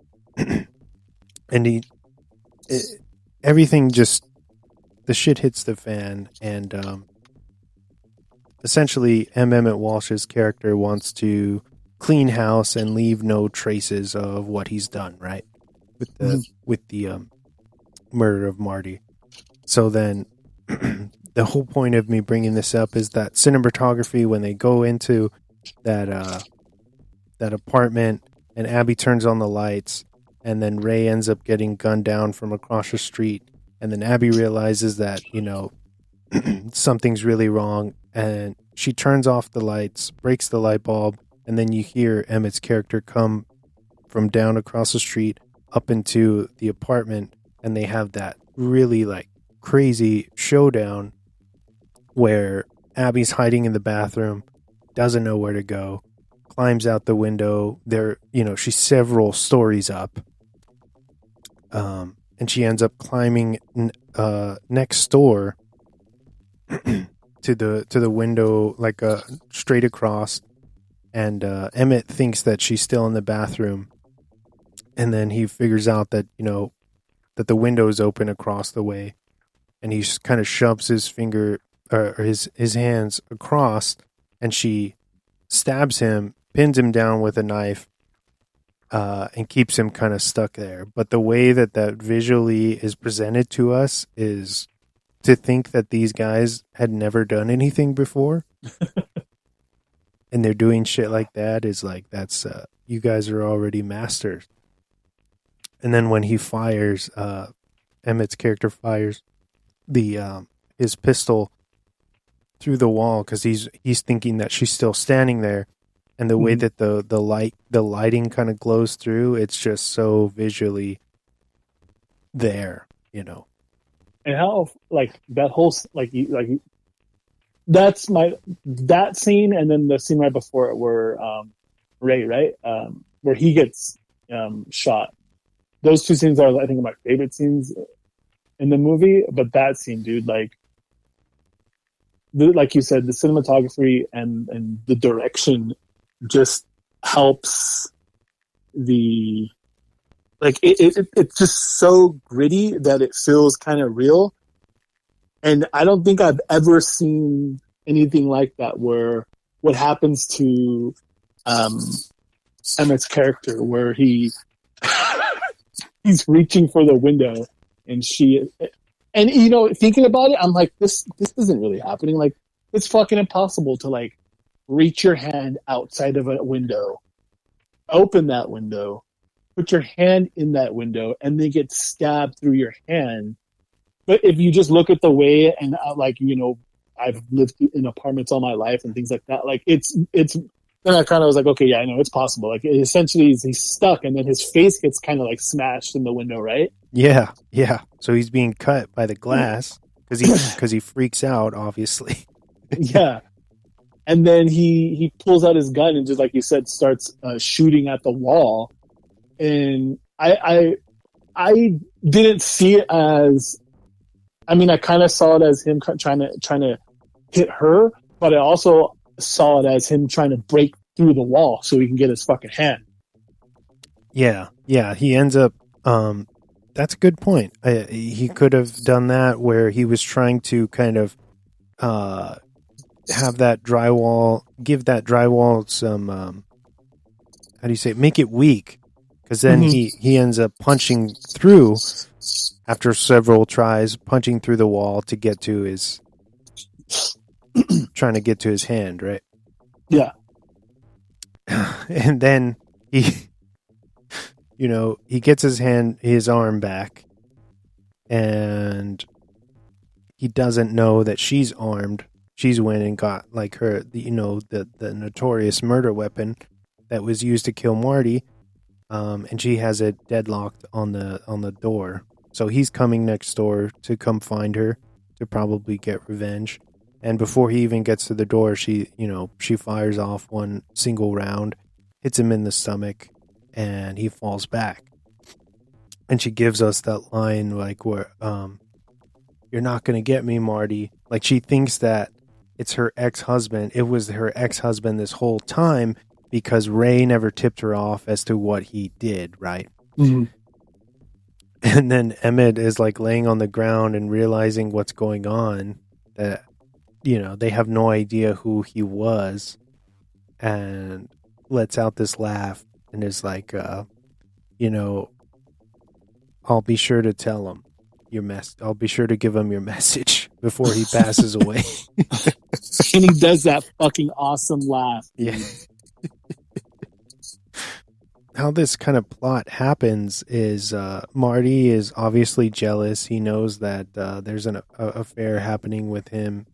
everything just, the shit hits the fan, and essentially Emmet Walsh's character wants to clean house and leave no traces of what he's done, right? With the murder of Marty. So then the whole point of me bringing this up is that cinematography, when they go into that apartment and Abby turns on the lights, and then Ray ends up getting gunned down from across the street, and then Abby realizes that, something's really wrong, and she turns off the lights, breaks the light bulb, and then you hear Emmett's character come from down across the street up into the apartment, and they have that really like crazy showdown where Abby's hiding in the bathroom, doesn't know where to go, climbs out the window. She's several stories up, and she ends up climbing next door to the window, like straight across. And Emmett thinks that she's still in the bathroom, and then he figures out that that the window's open across the way, and he just kind of shoves his finger or his hands across, and she stabs him, pins him down with a knife, and keeps him kind of stuck there. But the way that visually is presented to us is to think that these guys had never done anything before. And they're doing shit like that is like, that's, you guys are already masters. And then when he fires, Emmett's character fires his pistol through the wall, because he's thinking that she's still standing there, and the way that the lighting kind of glows through, it's just so visually there, And how like that whole that scene, and then the scene right before it where Ray, right, where he gets shot. Those two scenes are, I think, my favorite scenes in the movie. But that scene, dude, like you said, the cinematography and the direction just helps it's just so gritty that it feels kind of real. And I don't think I've ever seen anything like that, where what happens to Emmett's character, where he's reaching for the window, and thinking about it, I'm like, this isn't really happening. Like, it's fucking impossible to like reach your hand outside of a window, open that window, put your hand in that window, and then get stabbed through your hand. But if you just look at the way, and I've lived in apartments all my life and things like that, like it's then I kind of was like, okay, yeah, I know it's possible. Like, essentially he's stuck, and then his face gets kind of like smashed in the window, right? Yeah. So he's being cut by the glass because he freaks out, obviously. Yeah. And then he pulls out his gun and, just like you said, starts shooting at the wall. And I didn't see it as, I mean, I kind of saw it as him trying to hit her, but I also saw it as him trying to break through the wall so he can get his fucking hand. Yeah. He ends up. That's a good point. He could have done that where he was trying to kind of have that drywall, give that drywall some. How do you say it? Make it weak, because then he ends up punching through after several tries, punching through the wall to get to his. Trying to get to his hand, right? Yeah. And then he gets his arm back, and he doesn't know that she's armed. she's went and got like her, the notorious murder weapon that was used to kill Marty, and she has it deadlocked on the door. So he's coming next door to come find her to probably get revenge. And before he even gets to the door, she fires off one single round, hits him in the stomach, and he falls back. And she gives us that line like where, "You're not going to get me, Marty." Like she thinks that it's her ex-husband. It was her ex-husband this whole time because Ray never tipped her off as to what he did, right? Mm-hmm. And then Emmett is like laying on the ground and realizing what's going on, that, they have no idea who he was, and lets out this laugh and is like, "I'll be sure to tell him I'll be sure to give him your message before he passes away." And he does that fucking awesome laugh. Yeah. How this kind of plot happens is Marty is obviously jealous. He knows that there's an affair happening with him,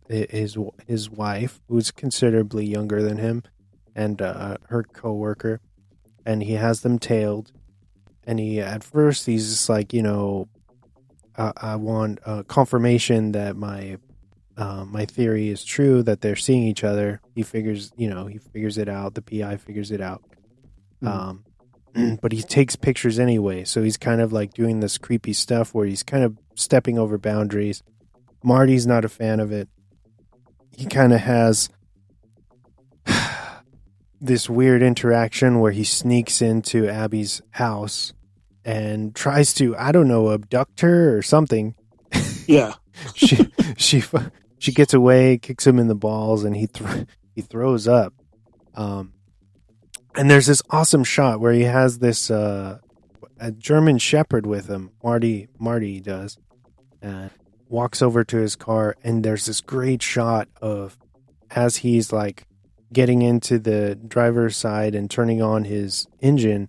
his wife, who's considerably younger than him, and her coworker, and he has them tailed. And at first he's just like, I want confirmation that my theory is true, that they're seeing each other. He figures it out. The PI figures it out. But he takes pictures anyway. So he's kind of like doing this creepy stuff where he's kind of stepping over boundaries. Marty's not a fan of it. He kind of has this weird interaction where he sneaks into Abby's house and tries to, I don't know, abduct her or something. Yeah. She gets away, kicks him in the balls, and he throws up. And there's this awesome shot where he has this a German Shepherd with him. Marty does, and walks over to his car, and there's this great shot of as he's like getting into the driver's side and turning on his engine,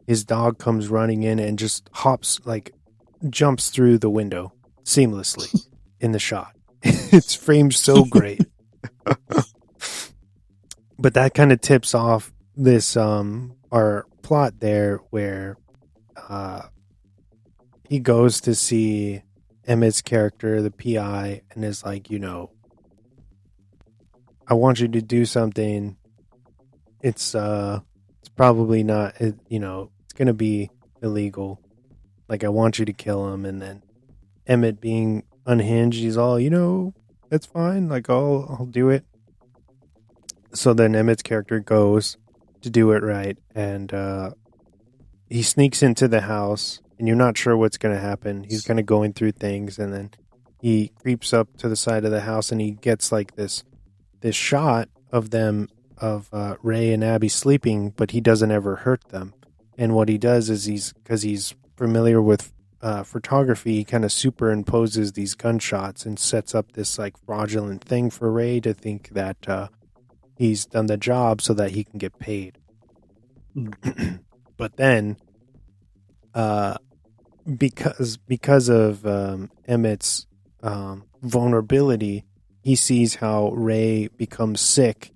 his dog comes running in and just jumps through the window seamlessly in the shot. It's framed so great. But that kind of tips off this our plot there, where he goes to see Emmett's character, the PI, and is like, I want you to do something. It's probably not, it's going to be illegal. Like, I want you to kill him. And then Emmett, being unhinged, he's all, that's fine. Like, I'll do it. So then Emmett's character goes to do it right. And he sneaks into the house, and you're not sure what's going to happen. He's kind of going through things, and then he creeps up to the side of the house, and he gets like this shot of them, of Ray and Abby sleeping, but he doesn't ever hurt them. And what he does is because he's familiar with photography, he kind of superimposes these gunshots and sets up this like fraudulent thing for Ray to think that he's done the job so that he can get paid. But then, because of Emmett's vulnerability, he sees how Ray becomes sick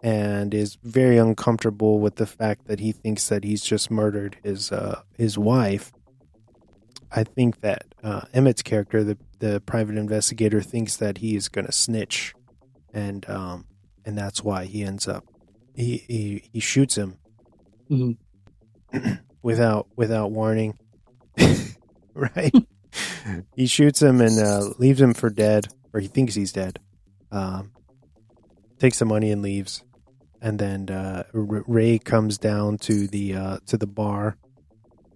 and is very uncomfortable with the fact that he thinks that he's just murdered his wife. I think that Emmett's character, the private investigator, thinks that he is going to snitch, and that's why he ends up he shoots him without warning. Right? He shoots him and leaves him for dead, or he thinks he's dead. Takes the money and leaves. And then Ray comes down to the bar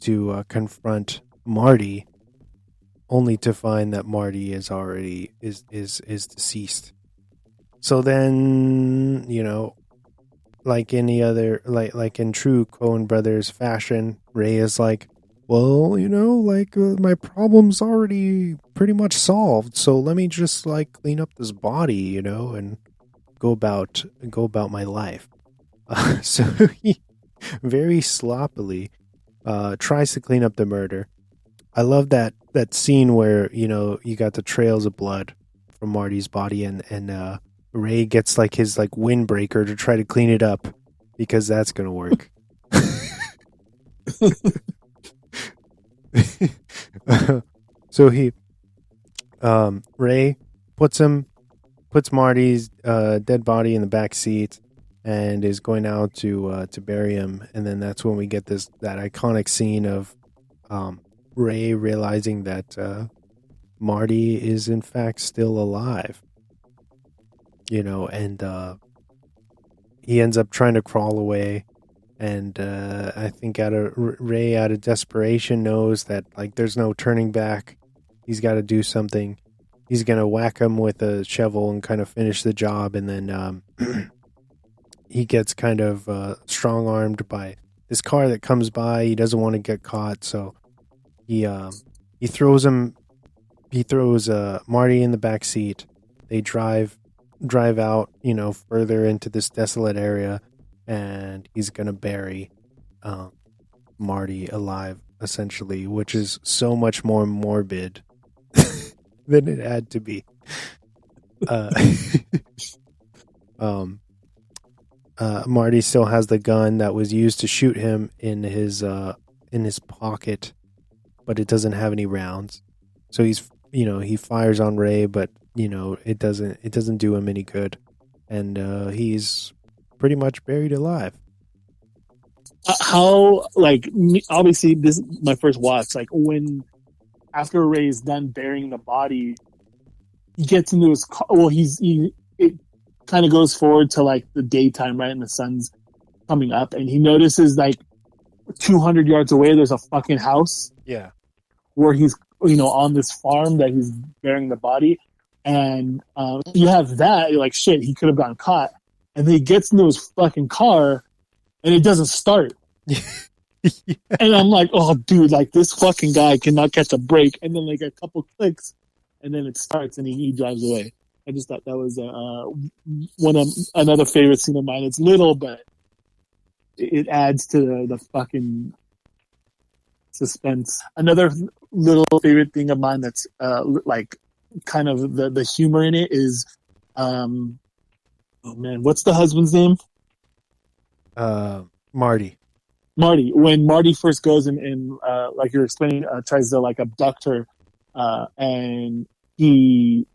to confront Marty, only to find that Marty is already is deceased. So then, like any other, like in true Coen Brothers fashion, Ray is like, well, my problem's already pretty much solved, so let me just clean up this body, and go about my life. So he very sloppily tries to clean up the murder. I love that scene where, you got the trails of blood from Marty's body, and Ray gets like his like windbreaker to try to clean it up because that's gonna work. So Ray puts Marty's dead body in the back seat and is going out to bury him, and then that's when we get that iconic scene of Ray realizing that Marty is in fact still alive, and he ends up trying to crawl away, and I think Ray out of desperation knows that like there's no turning back. He's got to do something. He's gonna whack him with a shovel and kind of finish the job, and then he gets kind of strong-armed by this car that comes by. He doesn't want to get caught, so he throws Marty in the back seat. They drive out, further into this desolate area, and he's gonna bury Marty alive, essentially, which is so much more morbid than it had to be. Marty still has the gun that was used to shoot him in his pocket, but it doesn't have any rounds. So he fires on Ray, but it doesn't do him any good, and he's pretty much buried alive. How, like, obviously this is my first watch, like when after Ray's done burying the body, he gets into his car. Well, it kind of goes forward to like the daytime, right, and the sun's coming up, and he notices like 200 yards away there's a fucking house. Yeah, where he's on this farm that he's burying the body, and you have that, you're like, shit, he could have gotten caught, and then he gets into his fucking car and it doesn't start. Yeah. And I'm like, oh dude, like this fucking guy cannot catch a break, and then like a couple clicks and then it starts and he drives away. I just thought that was another favorite scene of mine. It's little, but it adds to the fucking suspense. Another little favorite thing of mine that's like kind of the humor in it is oh man, what's the husband's name? Marty. When Marty first goes and like you're explaining, tries to like abduct her, and he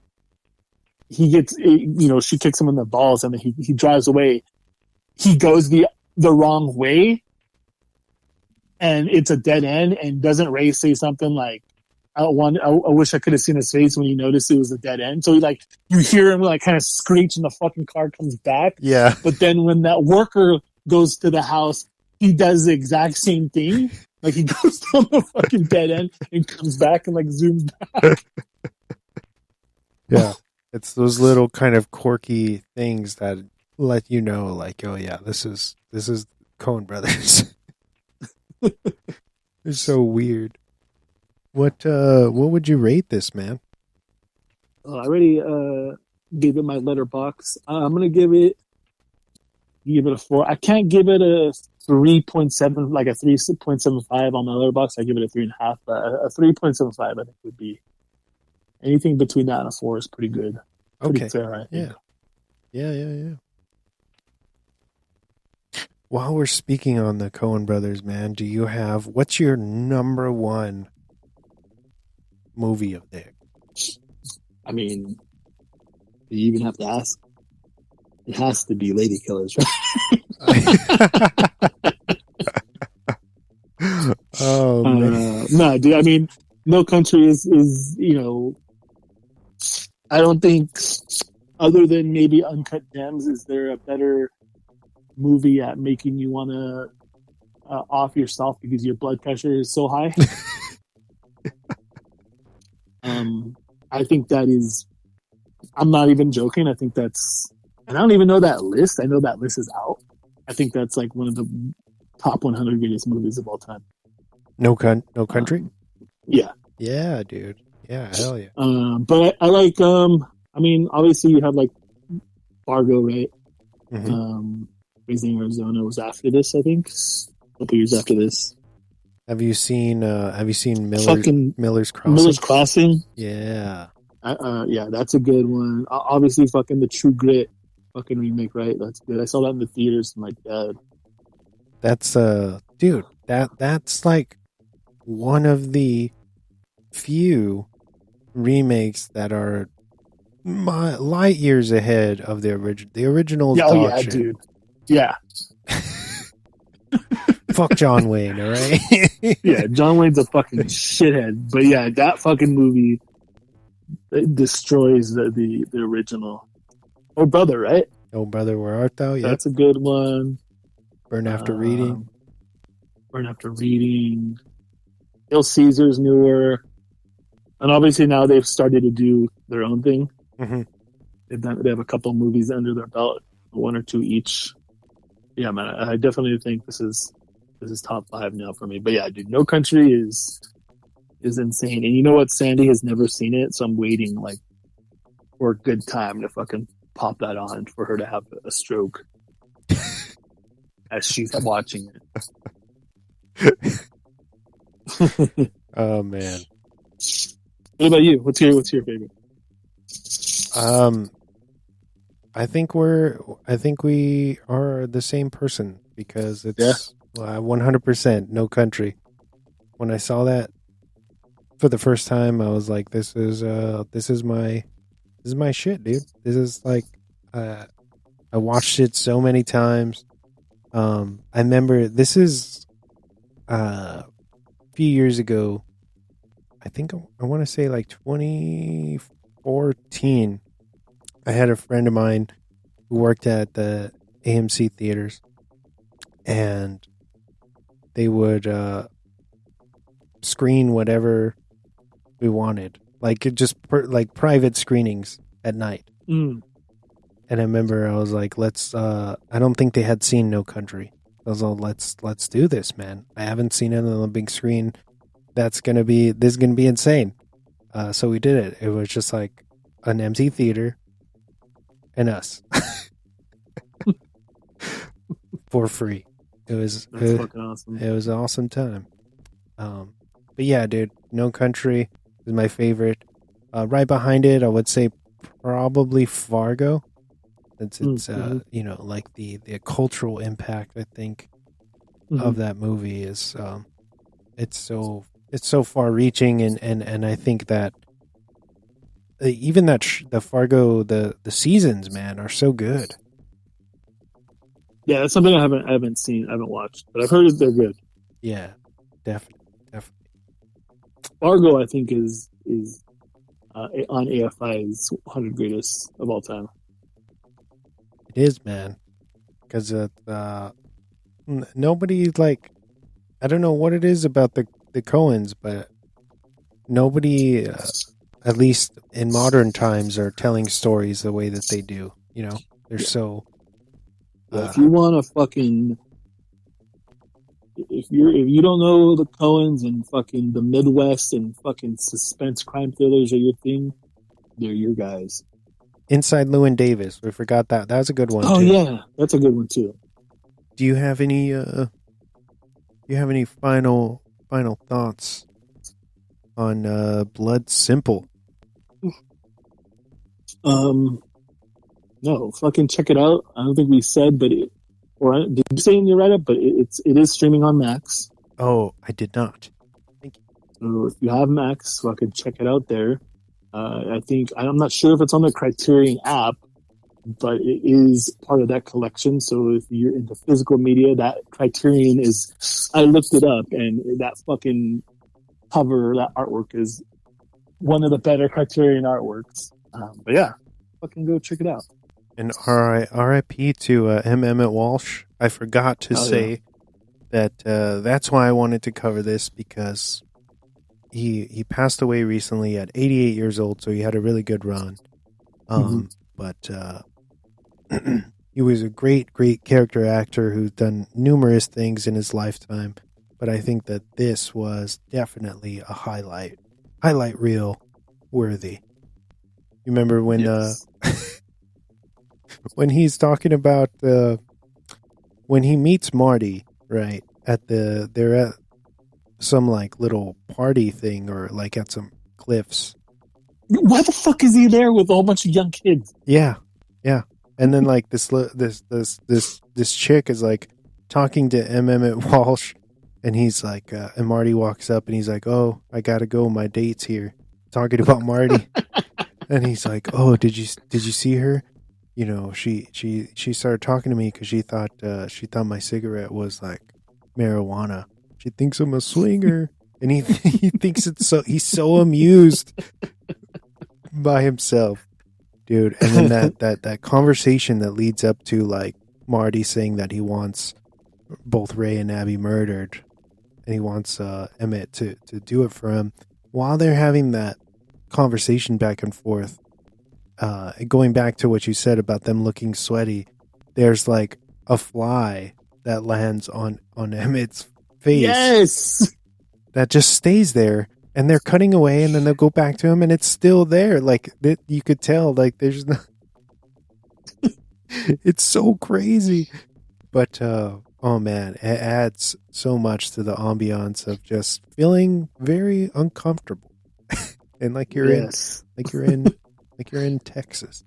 gets, she kicks him in the balls, and then he drives away. He goes the wrong way, and it's a dead end. And doesn't Ray say something like, I wish I could have seen his face when he noticed it was a dead end. So you hear him like kind of screech, and the fucking car comes back. Yeah. But then when that worker goes to the house, he does the exact same thing. Like he goes down the fucking dead end and comes back and like zooms back. Yeah. It's those little kind of quirky things that let you know, like, oh yeah, this is Coen Brothers. They're so weird. What would you rate this, man? I already gave it my letterbox. I'm gonna give it a 4. I can't give it a 3.7, like a 3.75 on my letterbox. I give it a 3.5, but a 3.75 I think would be anything between that and a 4 is pretty good. Pretty fair, I think. Yeah. While we're speaking on the Coen Brothers, man, what's your number one movie of theirs? I mean, you even have to ask. It has to be Lady Killers, right? Oh man. No, dude. I mean, No Country is I don't think, other than maybe Uncut Gems, is there a better movie at making you want to off yourself because your blood pressure is so high? I think that is. I'm not even joking. I think that's. And I don't even know that list. I know that list is out. I think that's like one of the top 100 greatest movies of all time. No Country? Yeah. Yeah, dude. Yeah, hell yeah. But I like, I mean, obviously you have like Fargo, right? Mm-hmm. Raising Arizona was after this, I think. A couple years after this. Have you seen Miller's Crossing? Miller's Crossing? Yeah. Yeah, that's a good one. Obviously, fucking the True Grit fucking remake, right? That's good. I saw that in the theaters. My dad. That's dude. That's like one of the few remakes that are light years ahead of the original. The original's Yeah, oh dog yeah, shit. dude. Yeah, Fuck John Wayne, all right? yeah. John Wayne's a fucking shithead, but yeah, that fucking movie it destroys the original. Oh brother, right? Oh brother, where art thou? Yeah. That's a good one. Burn After Reading. Burn After Reading. Hail Caesar's newer, and obviously now they've started to do their own thing. Mm-hmm. They have a couple movies under their belt, one or two each. Yeah, man, I definitely think this is top 5 now for me. But yeah, dude, No Country is insane. And you know what? Sandy has never seen it, so I'm waiting like for a good time to fucking pop that on for her to have a stroke as she's watching it. Oh man. What about you? What's your favorite? I think we are the same person because it's 100% No Country. When I saw that for the first time, I was like, this is my shit, dude. This is like I watched it so many times. I remember this is a few years ago. I think I want to say like 2014. I had a friend of mine who worked at the AMC theaters, and they would screen whatever we wanted, like just like private screenings at night. Mm. And I remember I was like, let's. I don't think they had seen No Country. I was like, let's do this, man. I haven't seen it on the big screen. This is gonna be insane. So we did it. It was just like an empty theater and us for free. That's fucking awesome. It was an awesome time. But yeah, dude, No Country is my favorite. Right behind it, I would say probably Fargo. It's like the cultural impact I think of that movie is it's so far reaching and I think that even that the Fargo the seasons, man, are so good. Yeah, that's something I haven't seen, I haven't watched, but I've heard that they're good. Yeah, definitely. Fargo, I think, is on AFI's 100 greatest of all time. It is, man, because nobody, like, I don't know what it is about the Coens, but nobody, at least in modern times, are telling stories the way that they do. You know, they're so. If you want to fucking, if you don't know the Coens and fucking the Midwest and fucking suspense crime thrillers are your thing, they're your guys. Inside Llewyn Davis, we forgot that. That was a good one. Oh too. Yeah, that's a good one too. Do you have any? Final thoughts on Blood Simple? No, fucking check it out. I don't think we said, but did you say in your write-up? But it is streaming on Max. Oh, I did not. Thank you. So if you have Max, fucking check it out there. I'm not sure if it's on the Criterion app, but it is part of that collection. So if you're into physical media, that Criterion is. I looked it up, and that fucking cover, that artwork is one of the better Criterion artworks. But yeah, fucking go check it out. And R.I.P. to Emmet Walsh. I forgot to say that that's why I wanted to cover this, because he passed away recently at 88 years old, so he had a really good run. But he was a great character actor who's done numerous things in his lifetime. But I think that this was definitely a highlight reel worthy. You remember when when he's talking about when he meets Marty, right? They're at some like little party thing, or like at some cliffs, Why the fuck is he there with a whole bunch of young kids? Yeah. And then like this chick is like talking to Emmet Walsh, and he's like, and Marty walks up and he's like, "Oh, I gotta go. My date's here." Talking about Marty, and he's like, "Oh, did you see her? You know, she started talking to me because she thought my cigarette was like marijuana. She thinks I'm a swinger." And he thinks he's so amused by himself, dude. And then that conversation that leads up to like Marty saying that he wants both Ray and Abby murdered, and he wants Emmett to do it for him. While they're having that conversation back and forth, going back to what you said about them looking sweaty, there's like a fly that lands on Emmett's face. Yes. That just stays there, and they're cutting away, and then they'll go back to him, and it's still there. Like you could tell, like there's no. It's so crazy, but oh man, it adds so much to the ambiance of just feeling very uncomfortable, and like you're in Texas.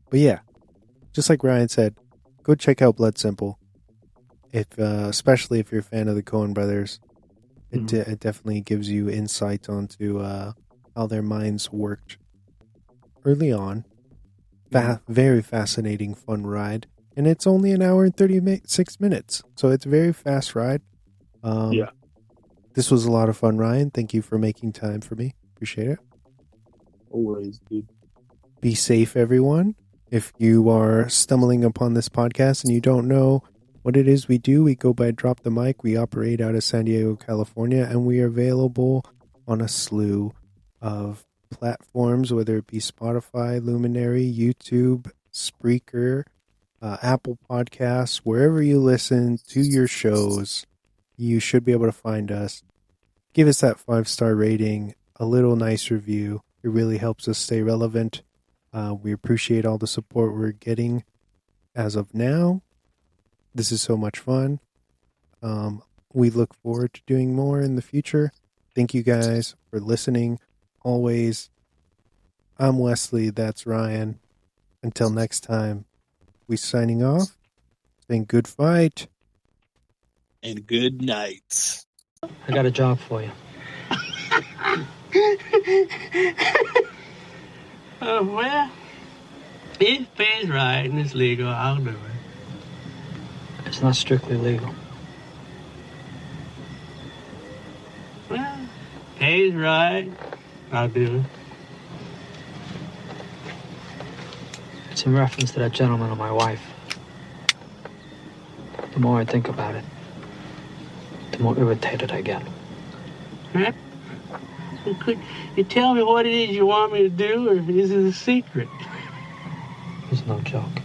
But yeah, just like Ryan said, go check out Blood Simple. If especially if you're a fan of the Coen Brothers. It definitely gives you insight onto how their minds worked early on. Very fascinating, fun ride. And it's only an hour and 36 minutes. So it's a very fast ride. Yeah. This was a lot of fun, Ryan. Thank you for making time for me. Appreciate it. Always, dude. Be safe, everyone. If you are stumbling upon this podcast and you don't know what it is we do, we go by Drop the Mic. We operate out of San Diego, California, and we are available on a slew of platforms, whether it be Spotify, Luminary, YouTube, Spreaker, Apple Podcasts, wherever you listen to your shows, you should be able to find us. Give us that 5-star rating, a little nice review. It really helps us stay relevant. We appreciate all the support we're getting as of now. This is so much fun. We look forward to doing more in the future. Thank you guys for listening. Always. I'm Wesley. That's Ryan. Until next time, we signing off. Saying good fight. And good night. I got a job for you. Well, if it pays right and it's legal, I'll do it. It's not strictly legal. Well, pays right, I'll do it. It's in reference to that gentleman and my wife. The more I think about it, the more irritated I get. Huh? Could you tell me what it is you want me to do, or is it a secret? It's no joke.